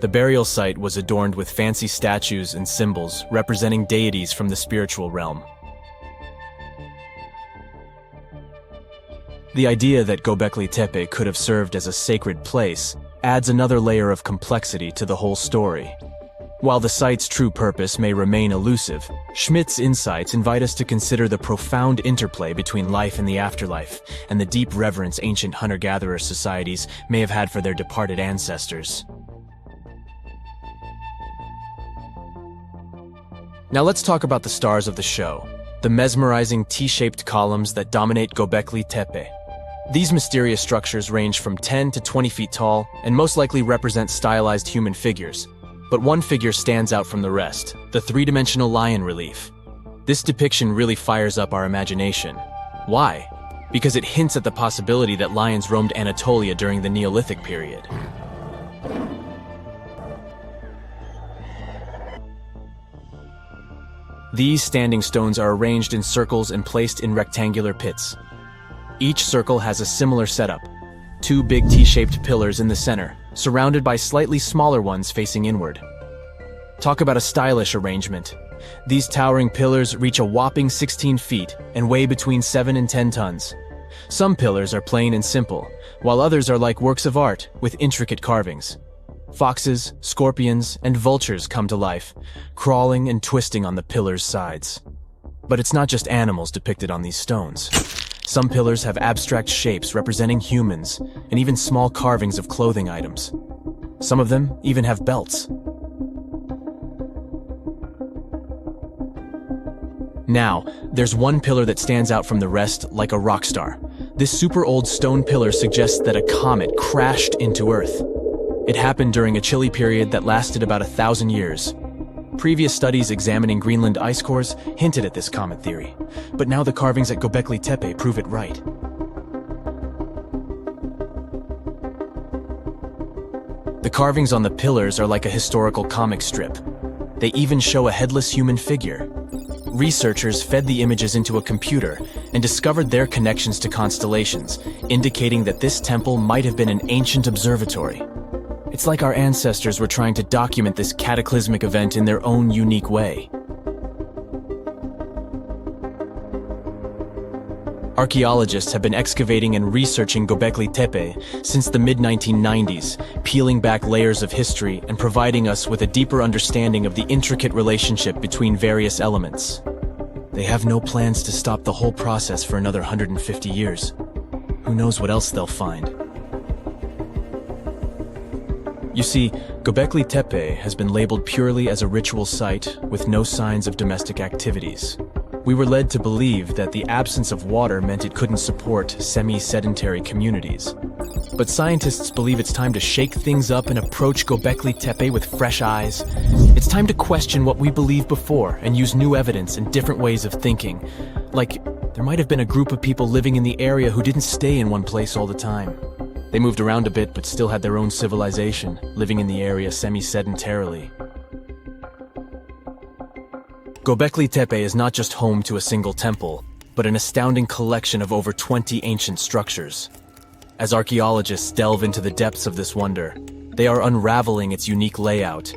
The burial site was adorned with fancy statues and symbols representing deities from the spiritual realm. The idea that Göbekli Tepe could have served as a sacred place adds another layer of complexity to the whole story. While the site's true purpose may remain elusive, Schmidt's insights invite us to consider the profound interplay between life and the afterlife, and the deep reverence ancient hunter-gatherer societies may have had for their departed ancestors. Now let's talk about the stars of the show, the mesmerizing T-shaped columns that dominate Göbekli Tepe. These mysterious structures range from 10 to 20 feet tall and most likely represent stylized human figures. But one figure stands out from the rest, the three-dimensional lion relief. This depiction really fires up our imagination. Why? Because it hints at the possibility that lions roamed Anatolia during the Neolithic period. These standing stones are arranged in circles and placed in rectangular pits. Each circle has a similar setup. Two big T-shaped pillars in the center, surrounded by slightly smaller ones facing inward. Talk about a stylish arrangement. These towering pillars reach a whopping 16 feet and weigh between 7 and 10 tons. Some pillars are plain and simple, while others are like works of art with intricate carvings. Foxes, scorpions, and vultures come to life, crawling and twisting on the pillars' sides. But it's not just animals depicted on these stones. Some pillars have abstract shapes representing humans, and even small carvings of clothing items. Some of them even have belts. Now, there's one pillar that stands out from the rest like a rock star. This super old stone pillar suggests that a comet crashed into Earth. It happened during a chilly period that lasted about 1,000 years. Previous studies examining Greenland ice cores hinted at this comet theory, but now the carvings at Göbekli Tepe prove it right. The carvings on the pillars are like a historical comic strip. They even show a headless human figure. Researchers fed the images into a computer and discovered their connections to constellations, indicating that this temple might have been an ancient observatory. It's like our ancestors were trying to document this cataclysmic event in their own unique way. Archaeologists have been excavating and researching Göbekli Tepe since the mid-1990s, peeling back layers of history and providing us with a deeper understanding of the intricate relationship between various elements. They have no plans to stop the whole process for another 150 years. Who knows what else they'll find? You see, Göbekli Tepe has been labeled purely as a ritual site with no signs of domestic activities. We were led to believe that the absence of water meant it couldn't support semi-sedentary communities. But scientists believe it's time to shake things up and approach Göbekli Tepe with fresh eyes. It's time to question what we believed before and use new evidence and different ways of thinking. Like, there might have been a group of people living in the area who didn't stay in one place all the time. They moved around a bit but still had their own civilization, living in the area semi-sedentarily. Göbekli Tepe is not just home to a single temple, but an astounding collection of over 20 ancient structures. As archaeologists delve into the depths of this wonder, they are unraveling its unique layout,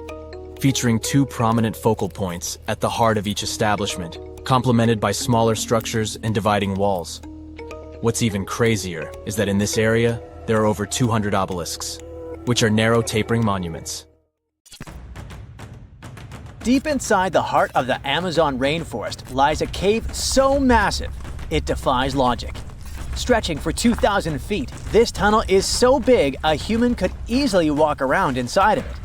featuring two prominent focal points at the heart of each establishment, complemented by smaller structures and dividing walls. What's even crazier is that in this area, there are over 200 obelisks, which are narrow tapering monuments. Deep inside the heart of the Amazon rainforest lies a cave so massive, it defies logic. Stretching for 2,000 feet, this tunnel is so big a human could easily walk around inside of it.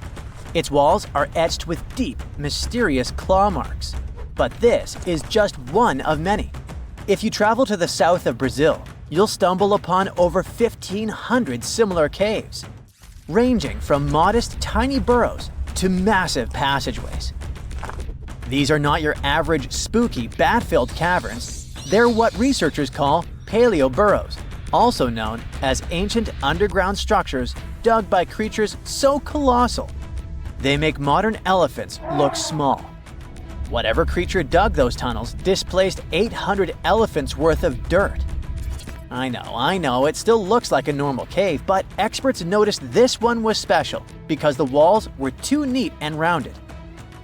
Its walls are etched with deep, mysterious claw marks. But this is just one of many. If you travel to the south of Brazil, you'll stumble upon over 1,500 similar caves, ranging from modest tiny burrows to massive passageways. These are not your average spooky, bat-filled caverns. They're what researchers call Paleo-burrows, also known as ancient underground structures dug by creatures so colossal, they make modern elephants look small. Whatever creature dug those tunnels displaced 800 elephants worth of dirt. I know, it still looks like a normal cave, but experts noticed this one was special because the walls were too neat and rounded,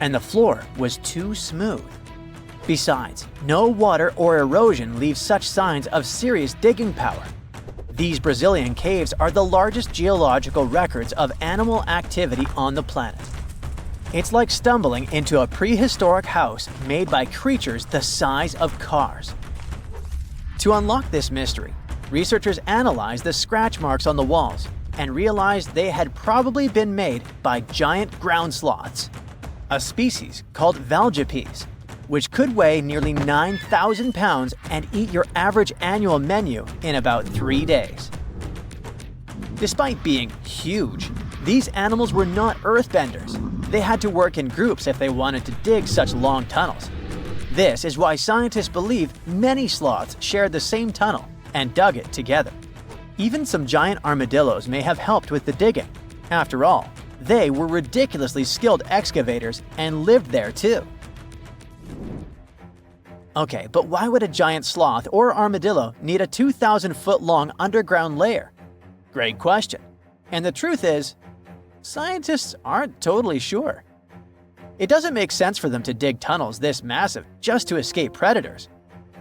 and the floor was too smooth. Besides, no water or erosion leaves such signs of serious digging power. These Brazilian caves are the largest geological records of animal activity on the planet. It's like stumbling into a prehistoric house made by creatures the size of cars. To unlock this mystery, researchers analyzed the scratch marks on the walls and realized they had probably been made by giant ground sloths, a species called valgipes, which could weigh nearly 9,000 pounds and eat your average annual menu in about 3 days. Despite being huge, these animals were not earthbenders. They had to work in groups if they wanted to dig such long tunnels. This is why scientists believe many sloths shared the same tunnel and dug it together. Even some giant armadillos may have helped with the digging. After all, they were ridiculously skilled excavators and lived there too. Okay, but why would a giant sloth or armadillo need a 2,000-foot-long underground lair? Great question. And the truth is, scientists aren't totally sure. It doesn't make sense for them to dig tunnels this massive just to escape predators,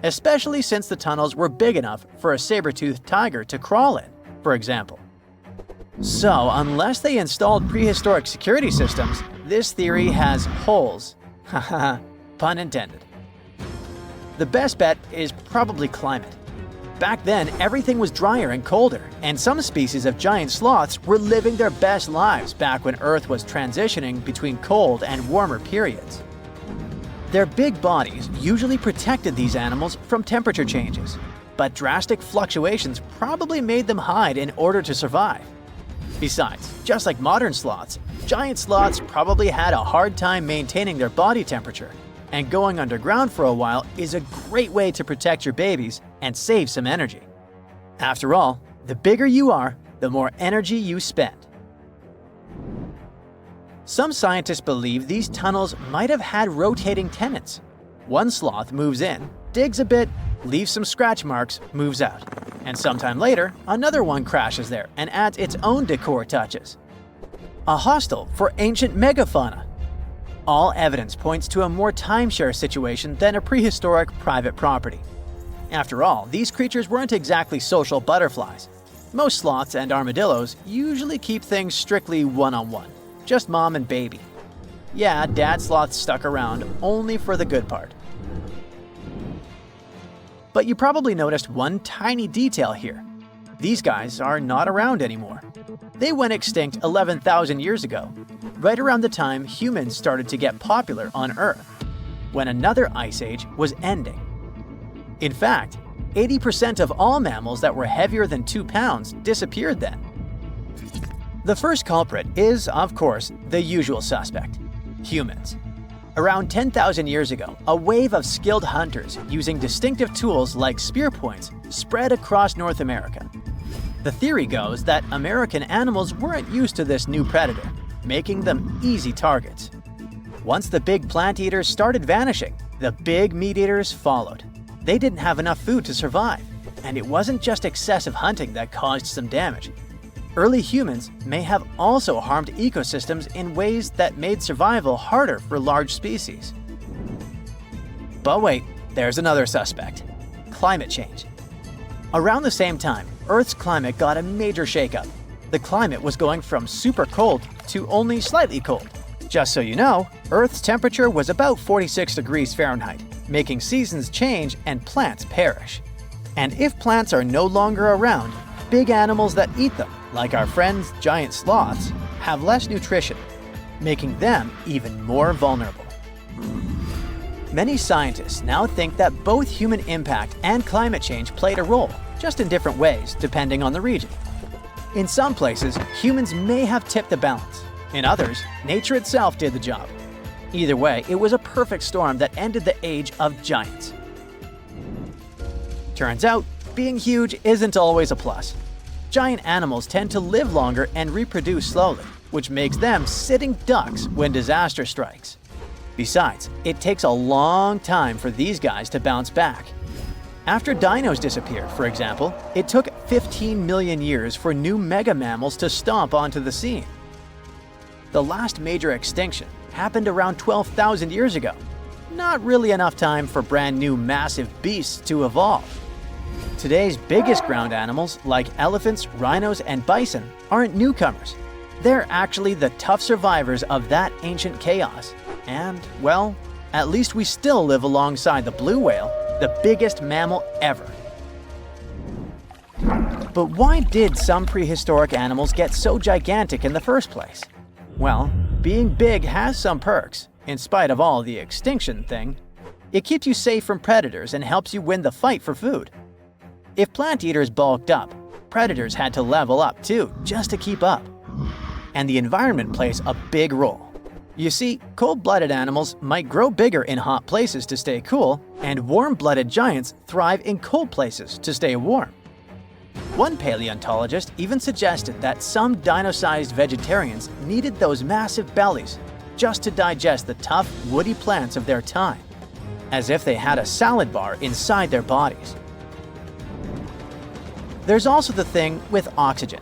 especially since the tunnels were big enough for a saber-toothed tiger to crawl in, for example. So, unless they installed prehistoric security systems, this theory has holes. Haha, pun intended. The best bet is probably climate. Back then, everything was drier and colder, and some species of giant sloths were living their best lives back when Earth was transitioning between cold and warmer periods. Their big bodies usually protected these animals from temperature changes, but drastic fluctuations probably made them hide in order to survive. Besides, just like modern sloths, giant sloths probably had a hard time maintaining their body temperature, and going underground for a while is a great way to protect your babies and save some energy. After all, the bigger you are, the more energy you spend. Some scientists believe these tunnels might have had rotating tenants. One sloth moves in, digs a bit, leaves some scratch marks, moves out. And sometime later, another one crashes there and adds its own decor touches. A hostel for ancient mega-fauna. All evidence points to a more timeshare situation than a prehistoric private property. After all, these creatures weren't exactly social butterflies. Most sloths and armadillos usually keep things strictly one-on-one, just mom and baby. Yeah, dad sloth stuck around only for the good part. But you probably noticed one tiny detail here. These guys are not around anymore. They went extinct 11,000 years ago, right around the time humans started to get popular on Earth, when another ice age was ending. In fact, 80% of all mammals that were heavier than 2 pounds disappeared then. The first culprit is, of course, the usual suspect: humans. Around 10,000 years ago, a wave of skilled hunters using distinctive tools like spear points spread across North America. The theory goes that American animals weren't used to this new predator, making them easy targets. Once the big plant eaters started vanishing, the big meat eaters followed. They didn't have enough food to survive, and it wasn't just excessive hunting that caused some damage. Early humans may have also harmed ecosystems in ways that made survival harder for large species. But wait, there's another suspect: climate change. Around the same time, Earth's climate got a major shakeup. The climate was going from super cold to only slightly cold. Just so you know, Earth's temperature was about 46 degrees Fahrenheit, making seasons change and plants perish. And if plants are no longer around, big animals that eat them, like our friends giant sloths, have less nutrition, making them even more vulnerable. Many scientists now think that both human impact and climate change played a role, just in different ways depending on the region. In some places, humans may have tipped the balance. In others, nature itself did the job. Either way, it was a perfect storm that ended the age of giants. Turns out, being huge isn't always a plus. Giant animals tend to live longer and reproduce slowly, which makes them sitting ducks when disaster strikes. Besides, it takes a long time for these guys to bounce back. After dinos disappeared, for example, it took 15 million years for new mega-mammals to stomp onto the scene. The last major extinction happened around 12,000 years ago. Not really enough time for brand new massive beasts to evolve. Today's biggest ground animals, like elephants, rhinos, and bison, aren't newcomers. They're actually the tough survivors of that ancient chaos. And, well, at least we still live alongside the blue whale, the biggest mammal ever. But why did some prehistoric animals get so gigantic in the first place? Well, being big has some perks, in spite of all the extinction thing. It keeps you safe from predators and helps you win the fight for food. If plant eaters bulked up, predators had to level up too, just to keep up. And the environment plays a big role. You see, cold-blooded animals might grow bigger in hot places to stay cool, and warm-blooded giants thrive in cold places to stay warm. One paleontologist even suggested that some dino-sized vegetarians needed those massive bellies just to digest the tough, woody plants of their time, as if they had a salad bar inside their bodies. There's also the thing with oxygen.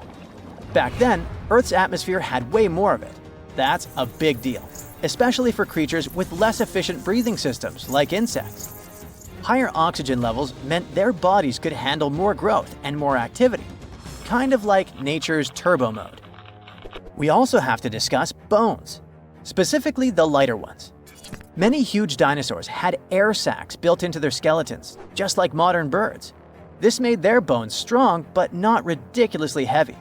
Back then, Earth's atmosphere had way more of it. That's a big deal, especially for creatures with less efficient breathing systems like insects. Higher oxygen levels meant their bodies could handle more growth and more activity, kind of like nature's turbo mode. We also have to discuss bones, specifically the lighter ones. Many huge dinosaurs had air sacs built into their skeletons, just like modern birds. This made their bones strong but not ridiculously heavy,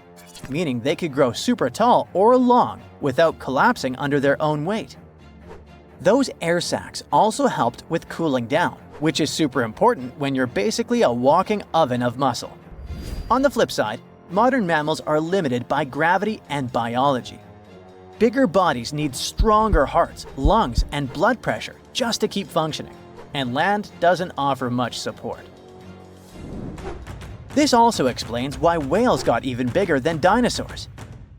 meaning they could grow super tall or long without collapsing under their own weight. Those air sacs also helped with cooling down, which is super important when you're basically a walking oven of muscle. On the flip side, modern mammals are limited by gravity and biology. Bigger bodies need stronger hearts, lungs, and blood pressure just to keep functioning, and land doesn't offer much support. This also explains why whales got even bigger than dinosaurs.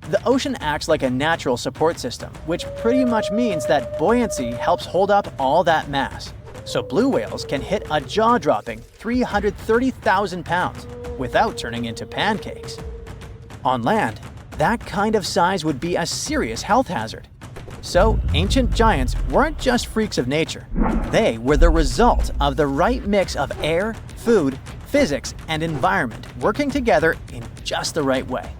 The ocean acts like a natural support system, which pretty much means that buoyancy helps hold up all that mass. So blue whales can hit a jaw-dropping 330,000 pounds without turning into pancakes. On land, that kind of size would be a serious health hazard. So ancient giants weren't just freaks of nature. They were the result of the right mix of air, food, physics, and environment working together in just the right way.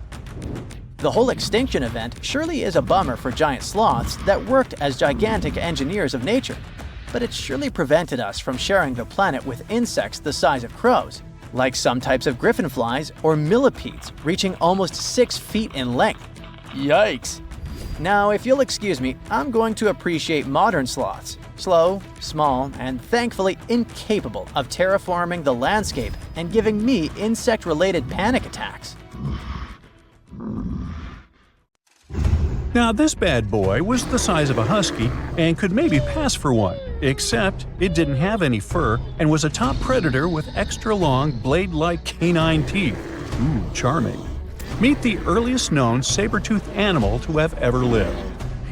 The whole extinction event surely is a bummer for giant sloths that worked as gigantic engineers of nature, but it surely prevented us from sharing the planet with insects the size of crows, like some types of griffinflies or millipedes reaching almost 6 feet in length. Yikes! Now, if you'll excuse me, I'm going to appreciate modern sloths. Slow, small, and thankfully incapable of terraforming the landscape and giving me insect-related panic attacks. Now this bad boy was the size of a husky and could maybe pass for one, except it didn't have any fur and was a top predator with extra long blade-like canine teeth. Ooh, charming. Meet the earliest known saber-toothed animal to have ever lived.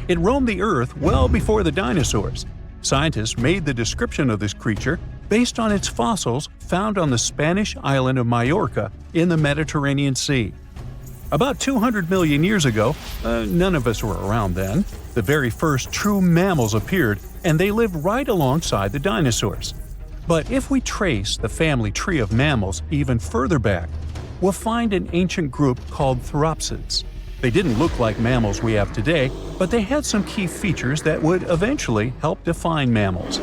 It roamed the earth well before the dinosaurs. Scientists made the description of this creature based on its fossils found on the Spanish island of Majorca in the Mediterranean Sea. About 200 million years ago, none of us were around then, the very first true mammals appeared, and they lived right alongside the dinosaurs. But if we trace the family tree of mammals even further back, we'll find an ancient group called therapsids. They didn't look like mammals we have today, but they had some key features that would eventually help define mammals.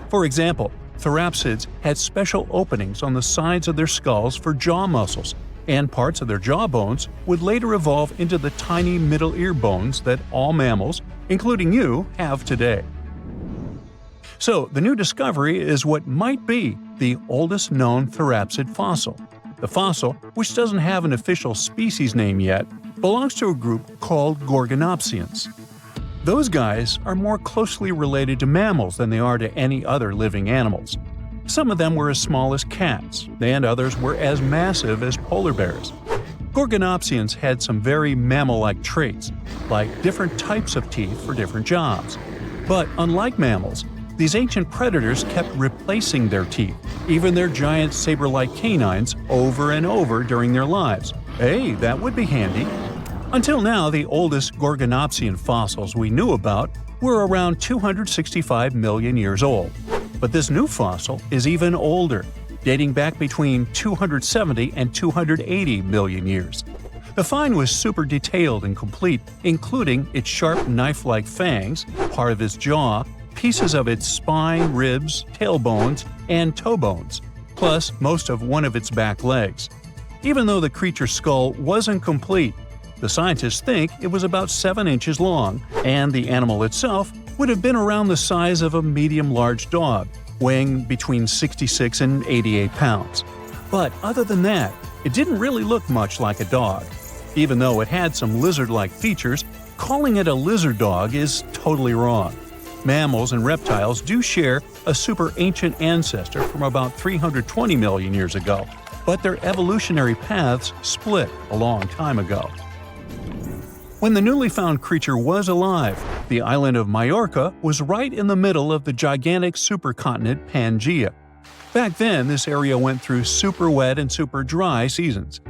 For example, therapsids had special openings on the sides of their skulls for jaw muscles, and parts of their jaw bones would later evolve into the tiny middle ear bones that all mammals, including you, have today. So, the new discovery is what might be the oldest known therapsid fossil. The fossil, which doesn't have an official species name yet, belongs to a group called Gorgonopsians. Those guys are more closely related to mammals than they are to any other living animals. Some of them were as small as cats, and others were as massive as polar bears. Gorgonopsians had some very mammal-like traits, like different types of teeth for different jobs. But unlike mammals, these ancient predators kept replacing their teeth, even their giant saber-like canines, over and over during their lives. Hey, that would be handy. Until now, the oldest Gorgonopsian fossils we knew about were around 265 million years old. But this new fossil is even older, dating back between 270 and 280 million years. The find was super detailed and complete, including its sharp knife-like fangs, part of its jaw, pieces of its spine, ribs, tailbones, and toe bones, plus most of one of its back legs. Even though the creature's skull wasn't complete, the scientists think it was about 7 inches long, and the animal itself would have been around the size of a medium-large dog, weighing between 66 and 88 pounds. But other than that, it didn't really look much like a dog. Even though it had some lizard-like features, calling it a lizard dog is totally wrong. Mammals and reptiles do share a super ancient ancestor from about 320 million years ago, but their evolutionary paths split a long time ago. When the newly found creature was alive, the island of Majorca was right in the middle of the gigantic supercontinent Pangaea. Back then, this area went through super wet and super dry seasons.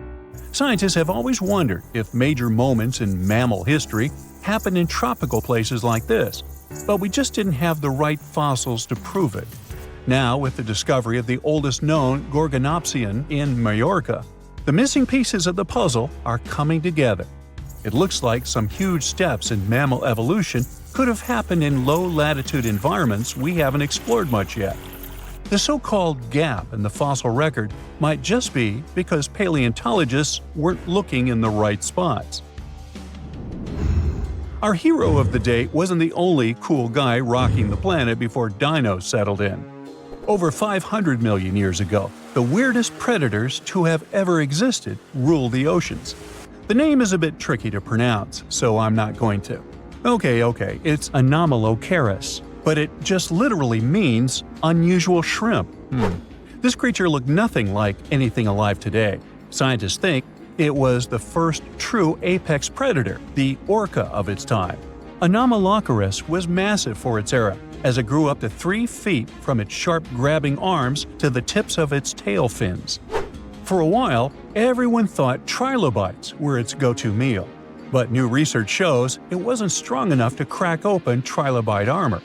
Scientists have always wondered if major moments in mammal history happened in tropical places like this, but we just didn't have the right fossils to prove it. Now, with the discovery of the oldest known Gorgonopsian in Majorca, the missing pieces of the puzzle are coming together. It looks like some huge steps in mammal evolution could have happened in low-latitude environments we haven't explored much yet. The so-called gap in the fossil record might just be because paleontologists weren't looking in the right spots. Our hero of the day wasn't the only cool guy rocking the planet before dinos settled in. Over 500 million years ago, the weirdest predators to have ever existed ruled the oceans. The name is a bit tricky to pronounce, so I'm not going to. Okay, it's Anomalocaris, but it just literally means unusual shrimp. This creature looked nothing like anything alive today. Scientists think It was the first true apex predator, the orca of its time. Anomalocaris was massive for its era, as it grew up to 3 feet from its sharp grabbing arms to the tips of its tail fins. For a while, everyone thought trilobites were its go-to meal, but new research shows it wasn't strong enough to crack open trilobite armor.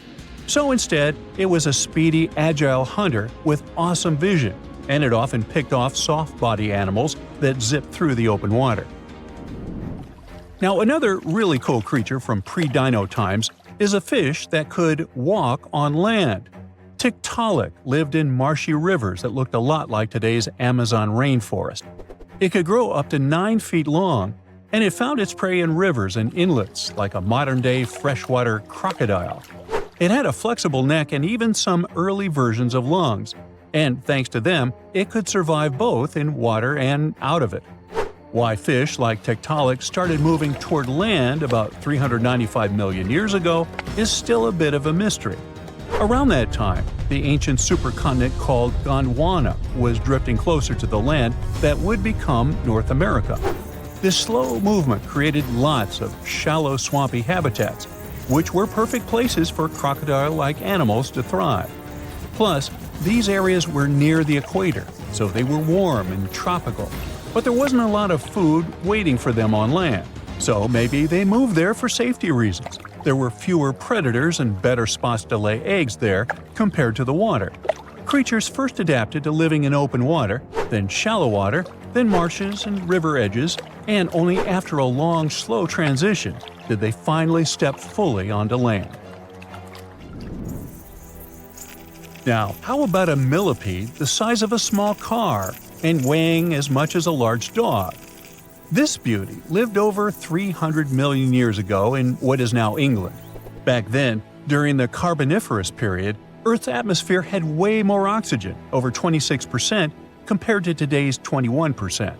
So instead, it was a speedy, agile hunter with awesome vision, and it often picked off soft-body animals that zipped through the open water. Now, another really cool creature from pre-dino times is a fish that could walk on land. Tiktaalik lived in marshy rivers that looked a lot like today's Amazon rainforest. It could grow up to 9 feet long, and it found its prey in rivers and inlets like a modern-day freshwater crocodile. It had a flexible neck and even some early versions of lungs, and thanks to them, it could survive both in water and out of it. Why fish like Tiktaalik started moving toward land about 395 million years ago is still a bit of a mystery. Around that time, the ancient supercontinent called Gondwana was drifting closer to the land that would become North America. This slow movement created lots of shallow, swampy habitats, which were perfect places for crocodile-like animals to thrive. Plus, these areas were near the equator, so they were warm and tropical. But there wasn't a lot of food waiting for them on land, so maybe they moved there for safety reasons. There were fewer predators and better spots to lay eggs there compared to the water. Creatures first adapted to living in open water, then shallow water, then marshes and river edges, and only after a long, slow transition did they finally step fully onto land. Now, how about a millipede the size of a small car and weighing as much as a large dog? This beauty lived over 300 million years ago in what is now England. Back then, during the Carboniferous period, Earth's atmosphere had way more oxygen, over 26%, compared to today's 21%.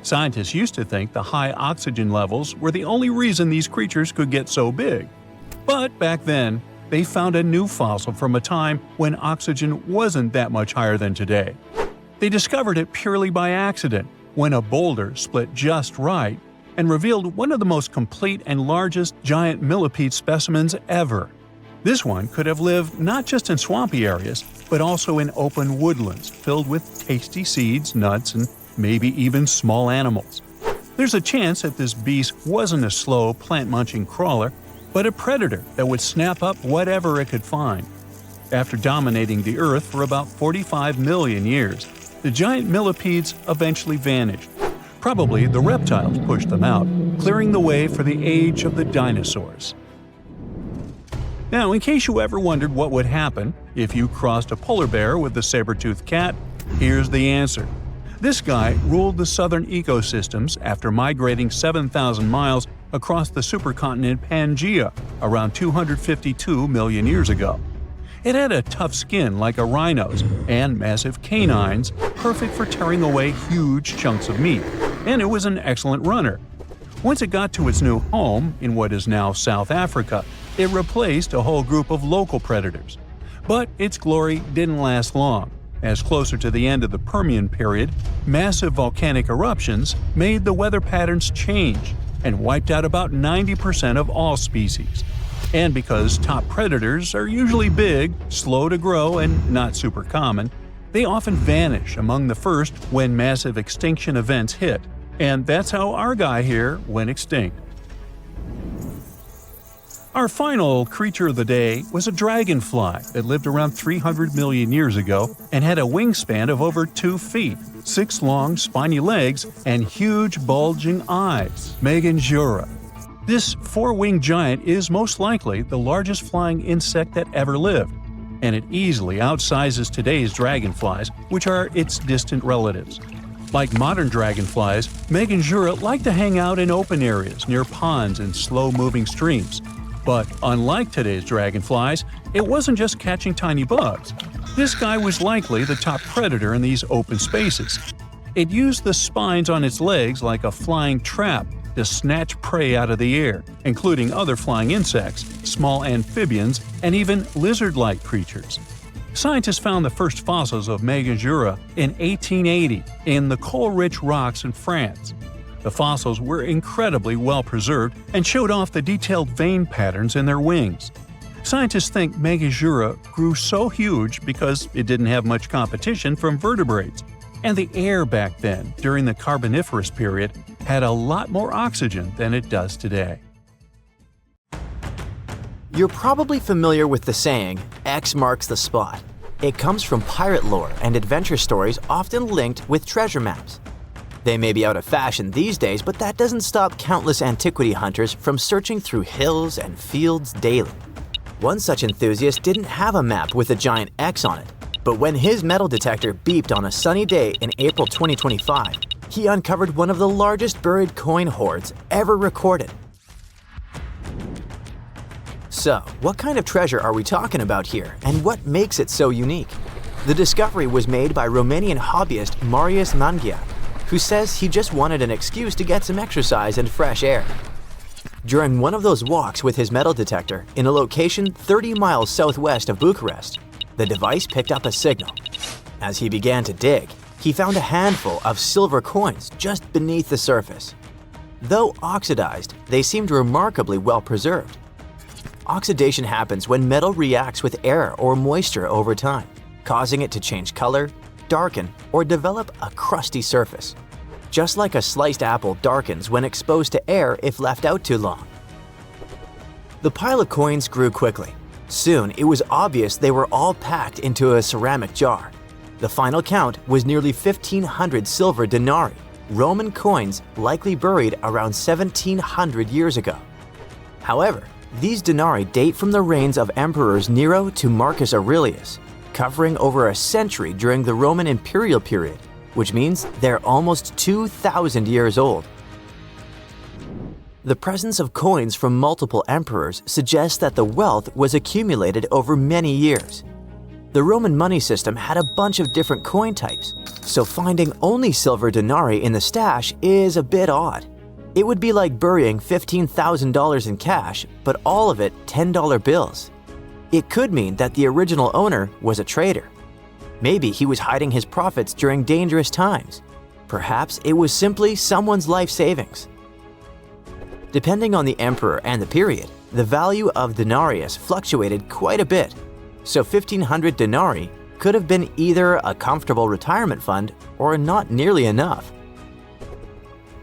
Scientists used to think the high oxygen levels were the only reason these creatures could get so big. But back then, they found a new fossil from a time when oxygen wasn't that much higher than today. They discovered it purely by accident, when a boulder split just right and revealed one of the most complete and largest giant millipede specimens ever. This one could have lived not just in swampy areas, but also in open woodlands filled with tasty seeds, nuts, and maybe even small animals. There's a chance that this beast wasn't a slow, plant-munching crawler, but a predator that would snap up whatever it could find. After dominating the Earth for about 45 million years, the giant millipedes eventually vanished. Probably the reptiles pushed them out, clearing the way for the age of the dinosaurs. Now, in case you ever wondered what would happen if you crossed a polar bear with the saber-toothed cat, here's the answer. This guy ruled the southern ecosystems after migrating 7,000 miles across the supercontinent Pangaea around 252 million years ago. It had a tough skin like a rhino's and massive canines, perfect for tearing away huge chunks of meat, and it was an excellent runner. Once it got to its new home in what is now South Africa, it replaced a whole group of local predators. But its glory didn't last long, as closer to the end of the Permian period, massive volcanic eruptions made the weather patterns change and wiped out about 90% of all species. And because top predators are usually big, slow to grow, and not super common, they often vanish among the first when massive extinction events hit. And that's how our guy here went extinct. Our final creature of the day was a dragonfly that lived around 300 million years ago and had a wingspan of over 2 feet, 6 long, spiny legs, and huge, bulging eyes, Megangura. This 4-winged giant is most likely the largest flying insect that ever lived, and it easily outsizes today's dragonflies, which are its distant relatives. Like modern dragonflies, Megangura like to hang out in open areas near ponds and slow-moving streams. But unlike today's dragonflies, it wasn't just catching tiny bugs. This guy was likely the top predator in these open spaces. It used the spines on its legs like a flying trap to snatch prey out of the air, including other flying insects, small amphibians, and even lizard-like creatures. Scientists found the first fossils of Megangura in 1880 in the coal-rich rocks in France. The fossils were incredibly well preserved and showed off the detailed vein patterns in their wings. Scientists think Megajura grew so huge because it didn't have much competition from vertebrates, and the air back then, during the Carboniferous period, had a lot more oxygen than it does today. You're probably familiar with the saying, X marks the spot. It comes from pirate lore and adventure stories often linked with treasure maps. They may be out of fashion these days, but that doesn't stop countless antiquity hunters from searching through hills and fields daily. One such enthusiast didn't have a map with a giant X on it, but when his metal detector beeped on a sunny day in April 2025, he uncovered one of the largest buried coin hoards ever recorded. So, what kind of treasure are we talking about here, and what makes it so unique? The discovery was made by Romanian hobbyist Marius Mangia, who says he just wanted an excuse to get some exercise and fresh air. During one of those walks with his metal detector in a location 30 miles southwest of Bucharest, the device picked up a signal. As he began to dig, he found a handful of silver coins just beneath the surface. Though oxidized, they seemed remarkably well preserved. Oxidation happens when metal reacts with air or moisture over time, causing it to change color, darken, or develop a crusty surface. Just like a sliced apple darkens when exposed to air if left out too long. The pile of coins grew quickly. Soon, it was obvious they were all packed into a ceramic jar. The final count was nearly 1,500 silver denarii, Roman coins likely buried around 1,700 years ago. However, these denarii date from the reigns of emperors Nero to Marcus Aurelius, covering over a century during the Roman imperial period, which means they're almost 2,000 years old. The presence of coins from multiple emperors suggests that the wealth was accumulated over many years. The Roman money system had a bunch of different coin types, so finding only silver denarii in the stash is a bit odd. It would be like burying $15,000 in cash, but all of it $10 bills. It could mean that the original owner was a trader. Maybe he was hiding his profits during dangerous times. Perhaps it was simply someone's life savings. Depending on the emperor and the period, the value of denarius fluctuated quite a bit, so 1,500 denarii could have been either a comfortable retirement fund or not nearly enough.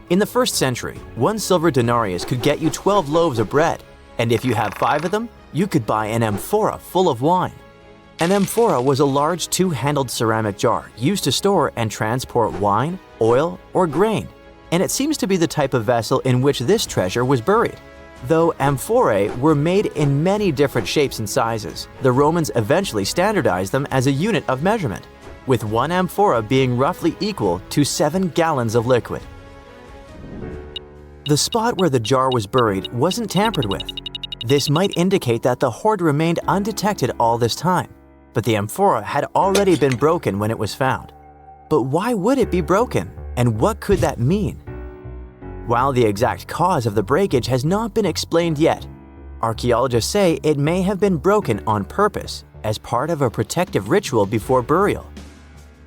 In the 1st century, one silver denarius could get you 12 loaves of bread, and if you have 5 of them, you could buy an amphora full of wine. An amphora was a large 2-handled ceramic jar used to store and transport wine, oil, or grain, and it seems to be the type of vessel in which this treasure was buried. Though amphorae were made in many different shapes and sizes, the Romans eventually standardized them as a unit of measurement, with one amphora being roughly equal to 7 gallons of liquid. The spot where the jar was buried wasn't tampered with. This might indicate that the hoard remained undetected all this time, but the amphora had already been broken when it was found. But why would it be broken, and what could that mean? While the exact cause of the breakage has not been explained yet, archaeologists say it may have been broken on purpose as part of a protective ritual before burial.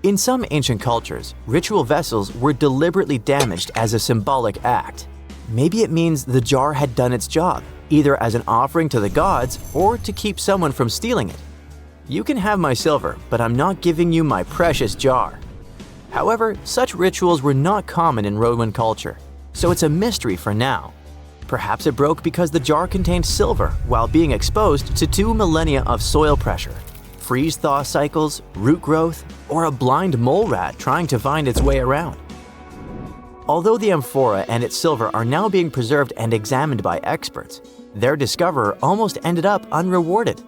In some ancient cultures, ritual vessels were deliberately damaged as a symbolic act. Maybe it means the jar had done its job, either as an offering to the gods or to keep someone from stealing it. You can have my silver, but I'm not giving you my precious jar. However, such rituals were not common in Roman culture, so it's a mystery for now. Perhaps it broke because the jar contained silver while being exposed to 2 millennia of soil pressure, freeze-thaw cycles, root growth, or a blind mole rat trying to find its way around. Although the amphora and its silver are now being preserved and examined by experts, their discoverer almost ended up unrewarded.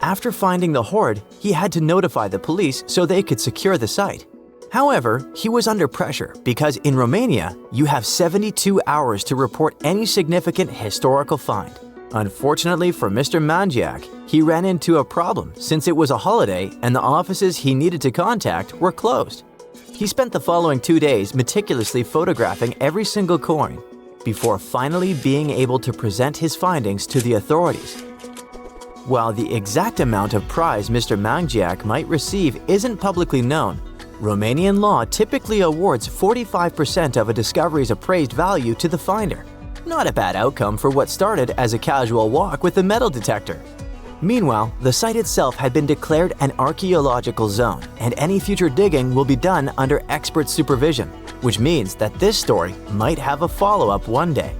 After finding the hoard, he had to notify the police so they could secure the site. However, he was under pressure because in Romania, you have 72 hours to report any significant historical find. Unfortunately for Mr. Mangiac, he ran into a problem since it was a holiday and the offices he needed to contact were closed. He spent the following 2 days meticulously photographing every single coin before finally being able to present his findings to the authorities. While the exact amount of prize Mr. Mangiac might receive isn't publicly known, Romanian law typically awards 45% of a discovery's appraised value to the finder. Not a bad outcome for what started as a casual walk with a metal detector. Meanwhile, the site itself had been declared an archaeological zone, and any future digging will be done under expert supervision, which means that this story might have a follow-up one day.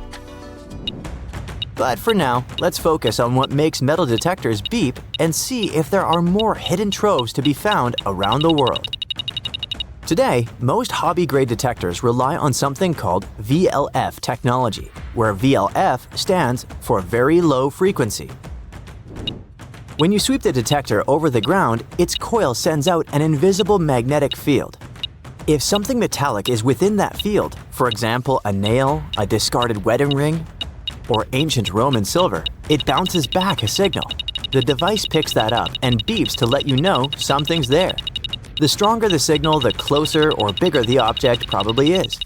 But for now, let's focus on what makes metal detectors beep and see if there are more hidden troves to be found around the world. Today, most hobby-grade detectors rely on something called VLF technology, where VLF stands for very low frequency. When you sweep the detector over the ground, its coil sends out an invisible magnetic field. If something metallic is within that field, for example a nail, a discarded wedding ring, or ancient Roman silver, it bounces back a signal. The device picks that up and beeps to let you know something's there. The stronger the signal, the closer or bigger the object probably is.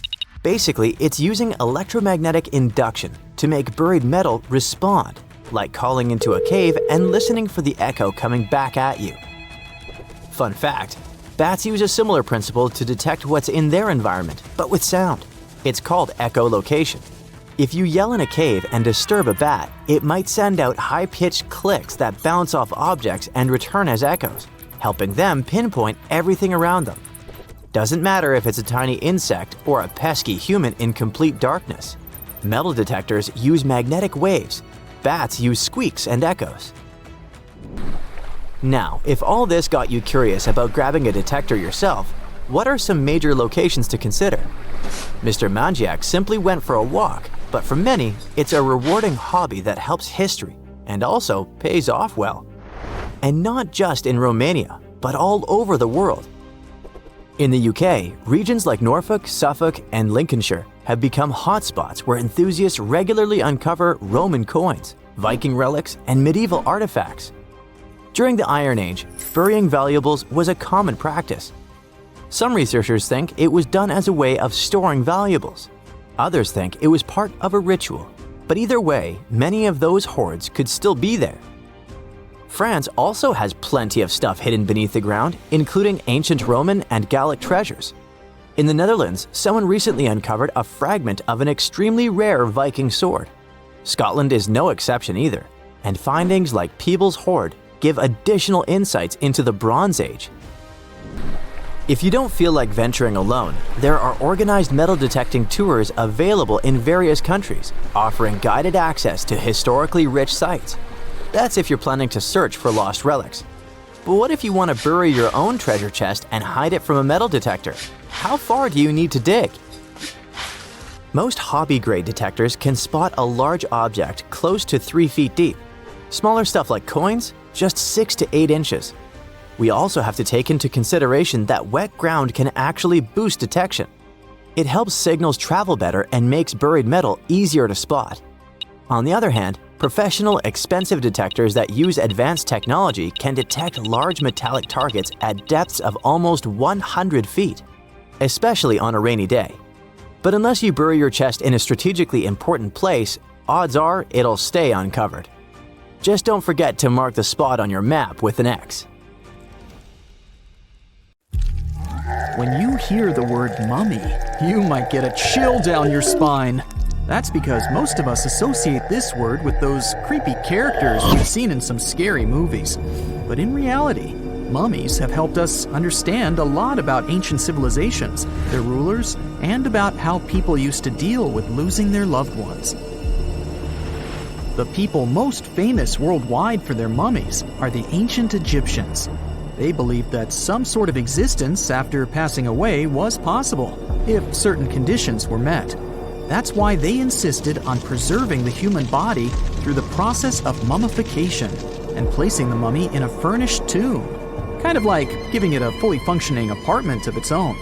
Basically, it's using electromagnetic induction to make buried metal respond, like calling into a cave and listening for the echo coming back at you. Fun fact, bats use a similar principle to detect what's in their environment, but with sound. It's called echolocation. If you yell in a cave and disturb a bat, it might send out high-pitched clicks that bounce off objects and return as echoes, helping them pinpoint everything around them. Doesn't matter if it's a tiny insect or a pesky human in complete darkness. Metal detectors use magnetic waves. Bats use squeaks and echoes. Now, if all this got you curious about grabbing a detector yourself, what are some major locations to consider? Mr. Mangiak simply went for a walk, but for many, it's a rewarding hobby that helps history and also pays off well. And not just in Romania, but all over the world. In the UK, regions like Norfolk, Suffolk, and Lincolnshire have become hotspots where enthusiasts regularly uncover Roman coins, Viking relics, and medieval artifacts. During the Iron Age, burying valuables was a common practice. Some researchers think it was done as a way of storing valuables. Others think it was part of a ritual. But either way, many of those hoards could still be there. France also has plenty of stuff hidden beneath the ground, including ancient Roman and Gallic treasures. In the Netherlands, someone recently uncovered a fragment of an extremely rare Viking sword. Scotland is no exception either, and findings like Peebles' hoard give additional insights into the Bronze Age. If you don't feel like venturing alone, there are organized metal detecting tours available in various countries, offering guided access to historically rich sites. That's if you're planning to search for lost relics. But what if you want to bury your own treasure chest and hide it from a metal detector? How far do you need to dig? Most hobby-grade detectors can spot a large object close to 3 feet deep. Smaller stuff like coins, just 6 to 8 inches. We also have to take into consideration that wet ground can actually boost detection. It helps signals travel better and makes buried metal easier to spot. On the other hand, professional, expensive detectors that use advanced technology can detect large metallic targets at depths of almost 100 feet, especially on a rainy day. But unless you bury your chest in a strategically important place, odds are it'll stay uncovered. Just don't forget to mark the spot on your map with an X. When you hear the word mummy, you might get a chill down your spine. That's because most of us associate this word with those creepy characters we've seen in some scary movies. But in reality, mummies have helped us understand a lot about ancient civilizations, their rulers, and about how people used to deal with losing their loved ones. The people most famous worldwide for their mummies are the ancient Egyptians. They believed that some sort of existence after passing away was possible, if certain conditions were met. That's why they insisted on preserving the human body through the process of mummification and placing the mummy in a furnished tomb, kind of like giving it a fully functioning apartment of its own.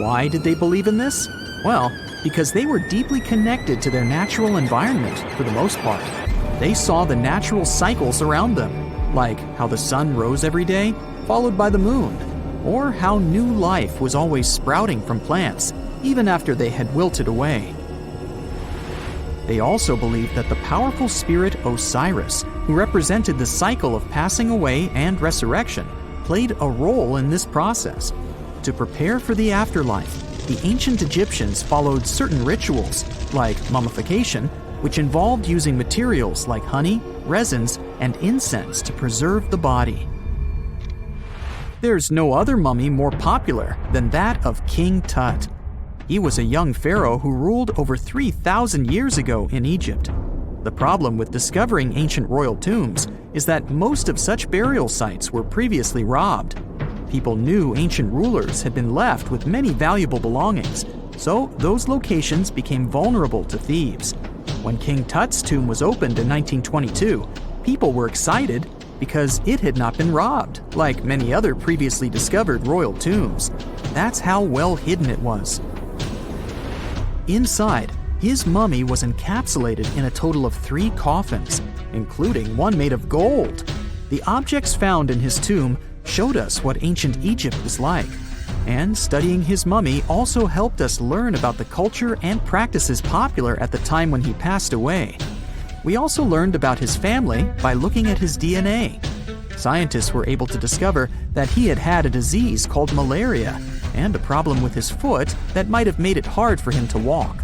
Why did they believe in this? Well, because they were deeply connected to their natural environment for the most part. They saw the natural cycles around them, like how the sun rose every day, followed by the moon, or how new life was always sprouting from plants, even after they had wilted away. They also believed that the powerful spirit Osiris, who represented the cycle of passing away and resurrection, played a role in this process. To prepare for the afterlife, the ancient Egyptians followed certain rituals, like mummification, which involved using materials like honey, resins, and incense to preserve the body. There's no other mummy more popular than that of King Tut. He was a young pharaoh who ruled over 3,000 years ago in Egypt. The problem with discovering ancient royal tombs is that most of such burial sites were previously robbed. People knew ancient rulers had been left with many valuable belongings, so those locations became vulnerable to thieves. When King Tut's tomb was opened in 1922, people were excited because it had not been robbed, like many other previously discovered royal tombs. That's how well hidden it was. Inside, his mummy was encapsulated in a total of 3 coffins, including one made of gold. The objects found in his tomb showed us what ancient Egypt was like, and studying his mummy also helped us learn about the culture and practices popular at the time when he passed away. We also learned about his family by looking at his DNA. Scientists were able to discover that he had had a disease called malaria and a problem with his foot that might have made it hard for him to walk.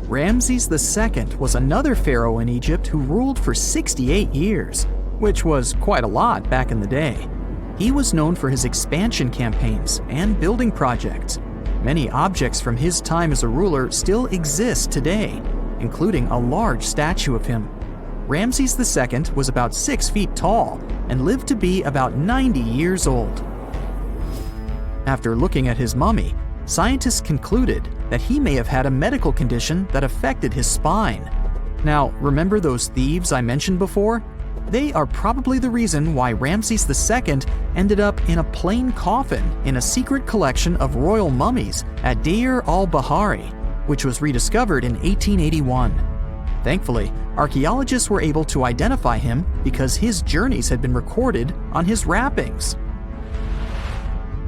Ramses II was another pharaoh in Egypt who ruled for 68 years, which was quite a lot back in the day. He was known for his expansion campaigns and building projects. Many objects from his time as a ruler still exist today, including a large statue of him. Ramses II was about 6 feet tall and lived to be about 90 years old. After looking at his mummy, scientists concluded that he may have had a medical condition that affected his spine. Now, remember those thieves I mentioned before? They are probably the reason why Ramses II ended up in a plain coffin in a secret collection of royal mummies at Deir al-Bahari, which was rediscovered in 1881. Thankfully, archaeologists were able to identify him because his journeys had been recorded on his wrappings.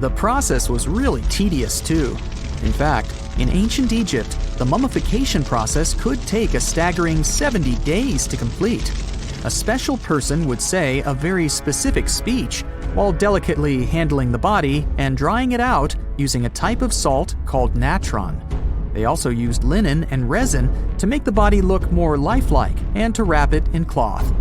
The process was really tedious too. In fact, in ancient Egypt, the mummification process could take a staggering 70 days to complete. A special person would say a very specific speech while delicately handling the body and drying it out using a type of salt called natron. They also used linen and resin to make the body look more lifelike and to wrap it in cloth.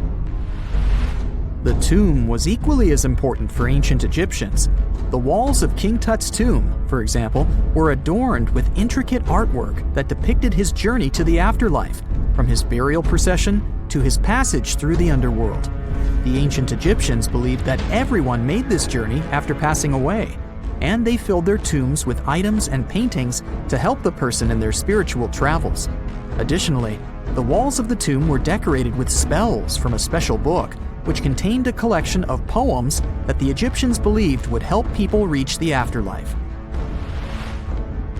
The tomb was equally as important for ancient Egyptians. The walls of King Tut's tomb, for example, were adorned with intricate artwork that depicted his journey to the afterlife, from his burial procession to his passage through the underworld. The ancient Egyptians believed that everyone made this journey after passing away, and they filled their tombs with items and paintings to help the person in their spiritual travels. Additionally, the walls of the tomb were decorated with spells from a special book, which contained a collection of poems that the Egyptians believed would help people reach the afterlife.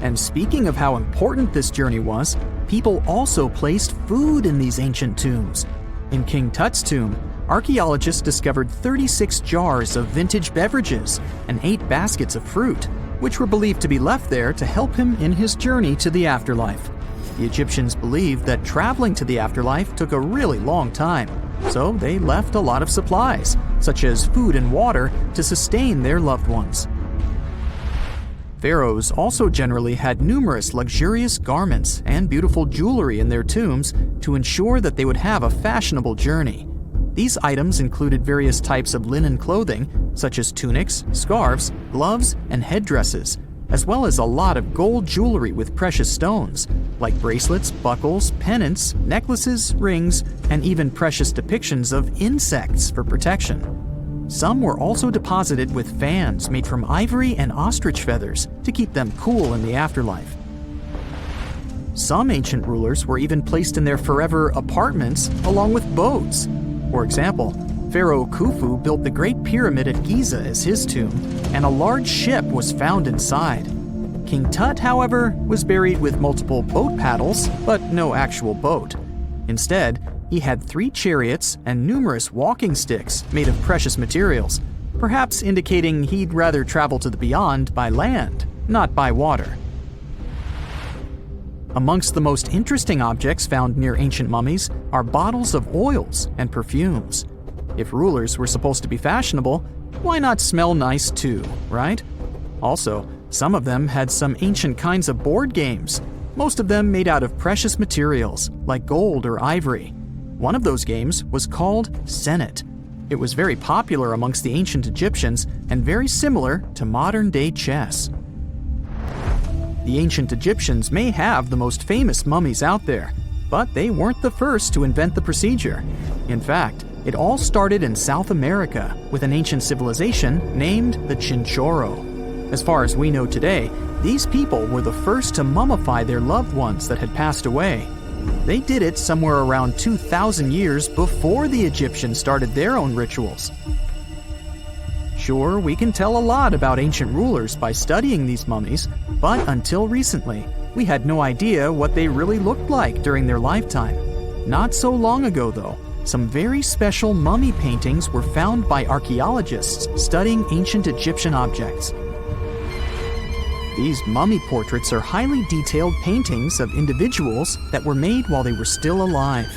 And speaking of how important this journey was, people also placed food in these ancient tombs. In King Tut's tomb, archaeologists discovered 36 jars of vintage beverages and 8 baskets of fruit, which were believed to be left there to help him in his journey to the afterlife. The Egyptians believed that traveling to the afterlife took a really long time, so they left a lot of supplies, such as food and water, to sustain their loved ones. Pharaohs also generally had numerous luxurious garments and beautiful jewelry in their tombs to ensure that they would have a fashionable journey. These items included various types of linen clothing, such as tunics, scarves, gloves, and headdresses, as well as a lot of gold jewelry with precious stones, like bracelets, buckles, pendants, necklaces, rings, and even precious depictions of insects for protection. Some were also deposited with fans made from ivory and ostrich feathers to keep them cool in the afterlife. Some ancient rulers were even placed in their forever apartments along with boats. For example, Pharaoh Khufu built the Great Pyramid at Giza as his tomb, and a large ship was found inside. King Tut, however, was buried with multiple boat paddles, but no actual boat. Instead, he had 3 chariots and numerous walking sticks made of precious materials, perhaps indicating he'd rather travel to the beyond by land, not by water. Amongst the most interesting objects found near ancient mummies are bottles of oils and perfumes. If rulers were supposed to be fashionable, Why not smell nice too, right? Also, some of them had some ancient kinds of board games, most of them made out of precious materials like gold or ivory. One of those games was called Senet. It was very popular amongst the ancient Egyptians and very similar to modern-day chess. The ancient Egyptians may have the most famous mummies out there, but they weren't the first to invent the procedure. In fact, it all started in South America with an ancient civilization named the Chinchorro. As far as we know today, these people were the first to mummify their loved ones that had passed away. They did it somewhere around 2,000 years before the Egyptians started their own rituals. Sure, we can tell a lot about ancient rulers by studying these mummies, but until recently, we had no idea what they really looked like during their lifetime. Not so long ago, though, some very special mummy paintings were found by archaeologists studying ancient Egyptian objects. These mummy portraits are highly detailed paintings of individuals that were made while they were still alive.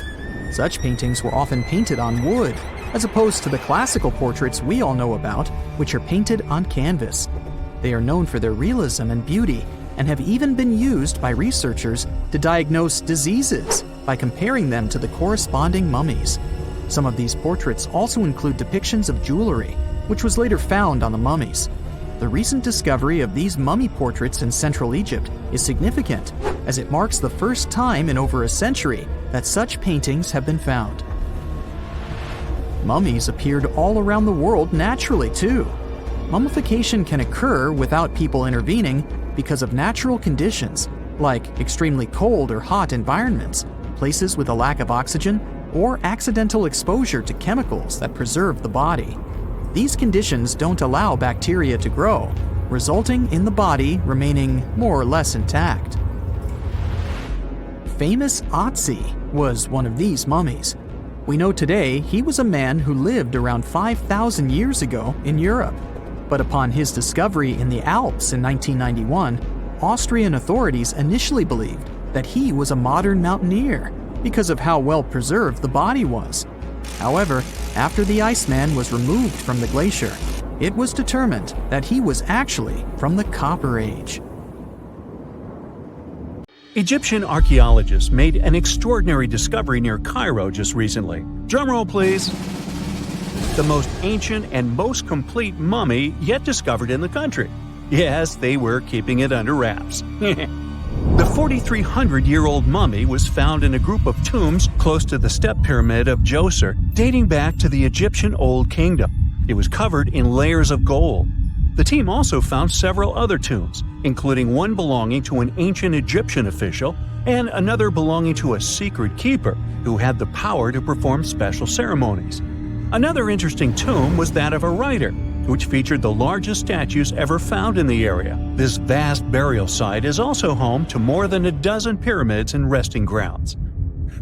Such paintings were often painted on wood, as opposed to the classical portraits we all know about, which are painted on canvas. They are known for their realism and beauty, and have even been used by researchers to diagnose diseases by comparing them to the corresponding mummies. Some of these portraits also include depictions of jewelry, which was later found on the mummies. The recent discovery of these mummy portraits in Central Egypt is significant, as it marks the first time in over a century that such paintings have been found. Mummies appeared all around the world naturally, too. Mummification can occur without people intervening because of natural conditions, like extremely cold or hot environments, places with a lack of oxygen, or accidental exposure to chemicals that preserve the body. These conditions don't allow bacteria to grow, resulting in the body remaining more or less intact. Famous Otzi was one of these mummies. We know today he was a man who lived around 5,000 years ago in Europe. But upon his discovery in the Alps in 1991, Austrian authorities initially believed that he was a modern mountaineer because of how well preserved the body was. However, after the Iceman was removed from the glacier, it was determined that he was actually from the Copper Age. Egyptian archaeologists made an extraordinary discovery near Cairo just recently. Drumroll, please. The most ancient and most complete mummy yet discovered in the country. Yes, they were keeping it under wraps. The 4,300-year-old mummy was found in a group of tombs close to the step pyramid of Djoser, dating back to the Egyptian Old Kingdom. It was covered in layers of gold. The team also found several other tombs, including one belonging to an ancient Egyptian official and another belonging to a secret keeper who had the power to perform special ceremonies. Another interesting tomb was that of a writer, which featured the largest statues ever found in the area. This vast burial site is also home to more than a dozen pyramids and resting grounds.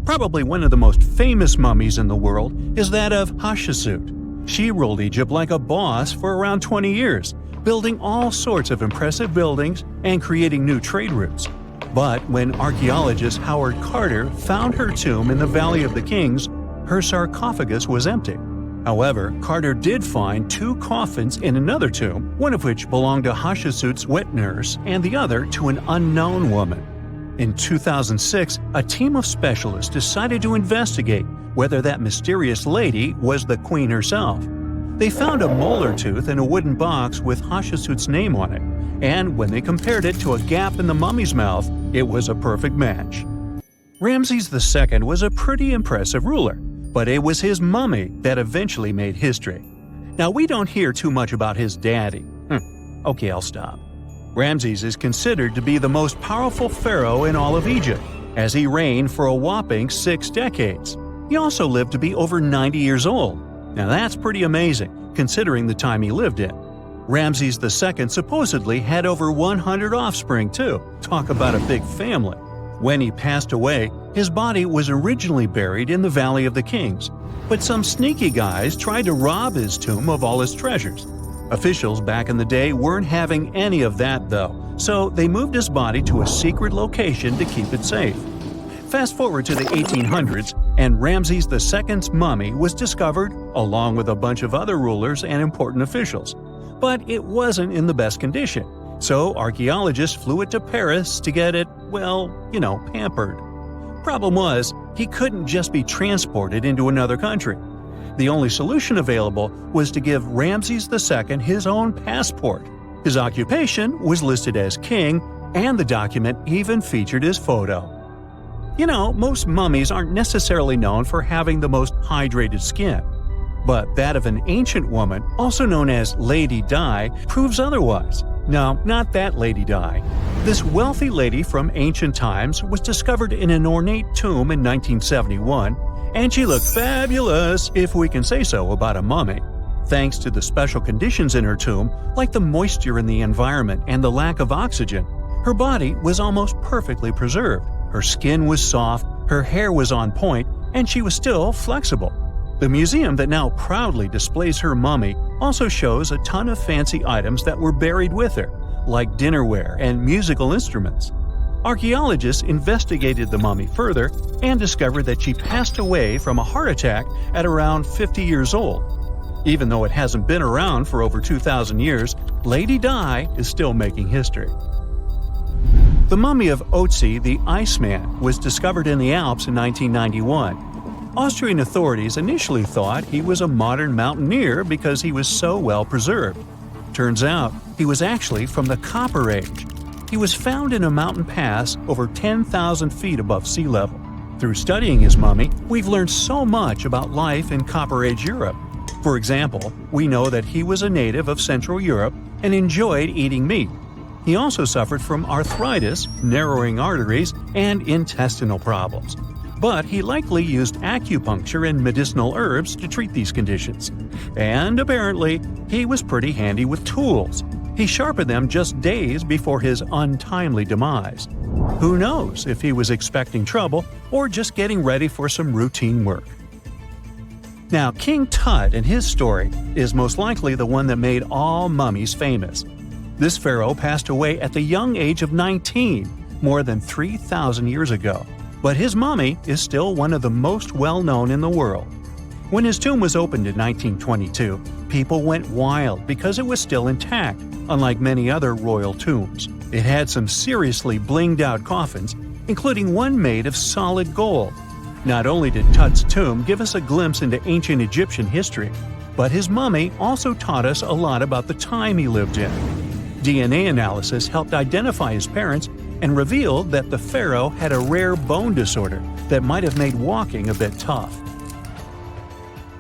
Probably one of the most famous mummies in the world is that of Hatshepsut. She ruled Egypt like a boss for around 20 years, building all sorts of impressive buildings and creating new trade routes. But when archaeologist Howard Carter found her tomb in the Valley of the Kings, her sarcophagus was empty. However, Carter did find two coffins in another tomb, one of which belonged to Hatshepsut's wet nurse and the other to an unknown woman. In 2006, a team of specialists decided to investigate whether that mysterious lady was the queen herself. They found a molar tooth in a wooden box with Hatshepsut's name on it, and when they compared it to a gap in the mummy's mouth, it was a perfect match. Ramses II was a pretty impressive ruler, but it was his mummy that eventually made history. Now, we don't hear too much about his daddy. Okay, I'll stop. Ramses is considered to be the most powerful pharaoh in all of Egypt, as he reigned for a whopping 6 decades. He also lived to be over 90 years old. Now that's pretty amazing, considering the time he lived in. Ramses II supposedly had over 100 offspring too. Talk about a big family. When he passed away, his body was originally buried in the Valley of the Kings, but some sneaky guys tried to rob his tomb of all his treasures. Officials back in the day weren't having any of that though, so they moved his body to a secret location to keep it safe. Fast forward to the 1800s, and Ramses II's mummy was discovered along with a bunch of other rulers and important officials. But it wasn't in the best condition, so archaeologists flew it to Paris to get it, pampered. Problem was, he couldn't just be transported into another country. The only solution available was to give Ramses II his own passport. His occupation was listed as king, and the document even featured his photo. Most mummies aren't necessarily known for having the most hydrated skin. But that of an ancient woman, also known as Lady Di, proves otherwise. No, not that Lady Di. This wealthy lady from ancient times was discovered in an ornate tomb in 1971, and she looked fabulous, if we can say so about a mummy. Thanks to the special conditions in her tomb, like the moisture in the environment and the lack of oxygen, her body was almost perfectly preserved. Her skin was soft, her hair was on point, and she was still flexible. The museum that now proudly displays her mummy also shows a ton of fancy items that were buried with her, like dinnerware and musical instruments. Archaeologists investigated the mummy further and discovered that she passed away from a heart attack at around 50 years old. Even though it hasn't been around for over 2,000 years, Lady Di is still making history. The mummy of Otzi the Iceman was discovered in the Alps in 1991. Austrian authorities initially thought he was a modern mountaineer because he was so well preserved. Turns out, he was actually from the Copper Age. He was found in a mountain pass over 10,000 feet above sea level. Through studying his mummy, we've learned so much about life in Copper Age Europe. For example, we know that he was a native of Central Europe and enjoyed eating meat. He also suffered from arthritis, narrowing arteries, and intestinal problems. But he likely used acupuncture and medicinal herbs to treat these conditions. And apparently, he was pretty handy with tools. He sharpened them just days before his untimely demise. Who knows if he was expecting trouble or just getting ready for some routine work. Now, King Tut and his story is most likely the one that made all mummies famous. This pharaoh passed away at the young age of 19, more than 3,000 years ago. But his mummy is still one of the most well-known in the world. When his tomb was opened in 1922, people went wild because it was still intact, unlike many other royal tombs. It had some seriously blinged-out coffins, including one made of solid gold. Not only did Tut's tomb give us a glimpse into ancient Egyptian history, but his mummy also taught us a lot about the time he lived in. DNA analysis helped identify his parents and revealed that the pharaoh had a rare bone disorder that might have made walking a bit tough.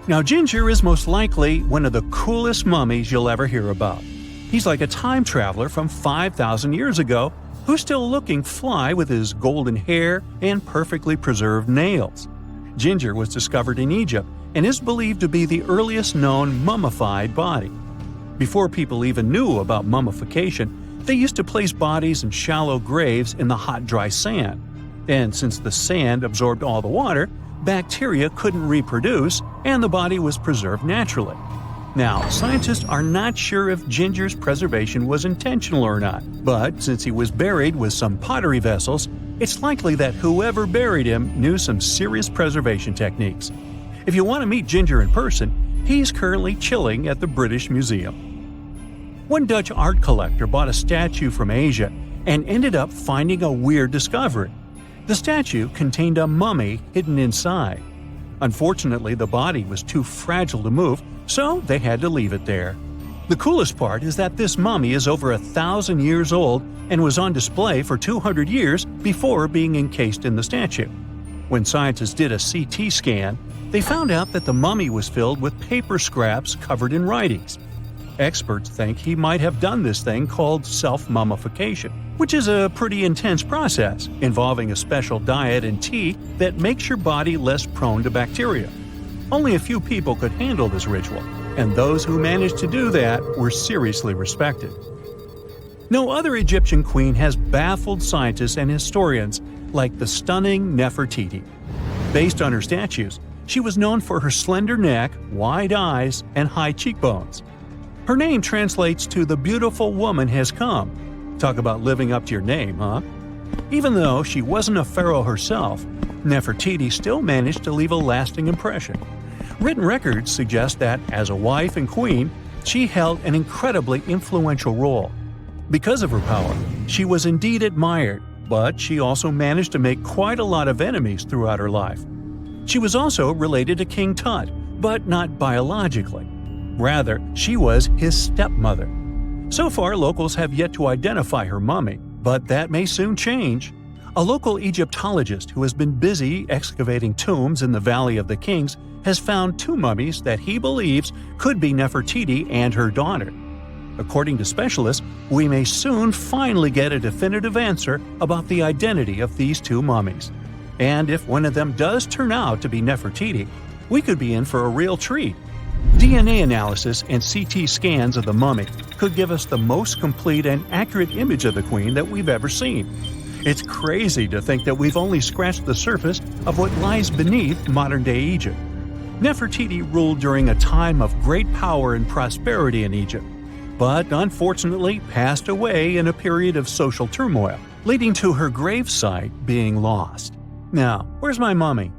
Now, Ginger is most likely one of the coolest mummies you'll ever hear about. He's like a time traveler from 5,000 years ago who's still looking fly with his golden hair and perfectly preserved nails. Ginger was discovered in Egypt and is believed to be the earliest known mummified body. Before people even knew about mummification, they used to place bodies in shallow graves in the hot, dry sand. And since the sand absorbed all the water, bacteria couldn't reproduce and the body was preserved naturally. Now, scientists are not sure if Ginger's preservation was intentional or not, but since he was buried with some pottery vessels, it's likely that whoever buried him knew some serious preservation techniques. If you want to meet Ginger in person, he's currently chilling at the British Museum. One Dutch art collector bought a statue from Asia and ended up finding a weird discovery. The statue contained a mummy hidden inside. Unfortunately, the body was too fragile to move, so they had to leave it there. The coolest part is that this mummy is over 1,000 years old and was on display for 200 years before being encased in the statue. When scientists did a CT scan, they found out that the mummy was filled with paper scraps covered in writings. Experts think he might have done this thing called self-mummification, which is a pretty intense process involving a special diet and tea that makes your body less prone to bacteria. Only a few people could handle this ritual, and those who managed to do that were seriously respected. No other Egyptian queen has baffled scientists and historians like the stunning Nefertiti. Based on her statues, she was known for her slender neck, wide eyes, and high cheekbones. Her name translates to "the beautiful woman has come." Talk about living up to your name, huh? Even though she wasn't a pharaoh herself, Nefertiti still managed to leave a lasting impression. Written records suggest that, as a wife and queen, she held an incredibly influential role. Because of her power, she was indeed admired, but she also managed to make quite a lot of enemies throughout her life. She was also related to King Tut, but not biologically. Rather, she was his stepmother. So far, locals have yet to identify her mummy, but that may soon change. A local Egyptologist who has been busy excavating tombs in the Valley of the Kings has found 2 mummies that he believes could be Nefertiti and her daughter. According to specialists, we may soon finally get a definitive answer about the identity of these 2 mummies. And if one of them does turn out to be Nefertiti, we could be in for a real treat. DNA analysis and CT scans of the mummy could give us the most complete and accurate image of the queen that we've ever seen. It's crazy to think that we've only scratched the surface of what lies beneath modern-day Egypt. Nefertiti ruled during a time of great power and prosperity in Egypt, but unfortunately passed away in a period of social turmoil, leading to her gravesite being lost. Now, where's my mummy?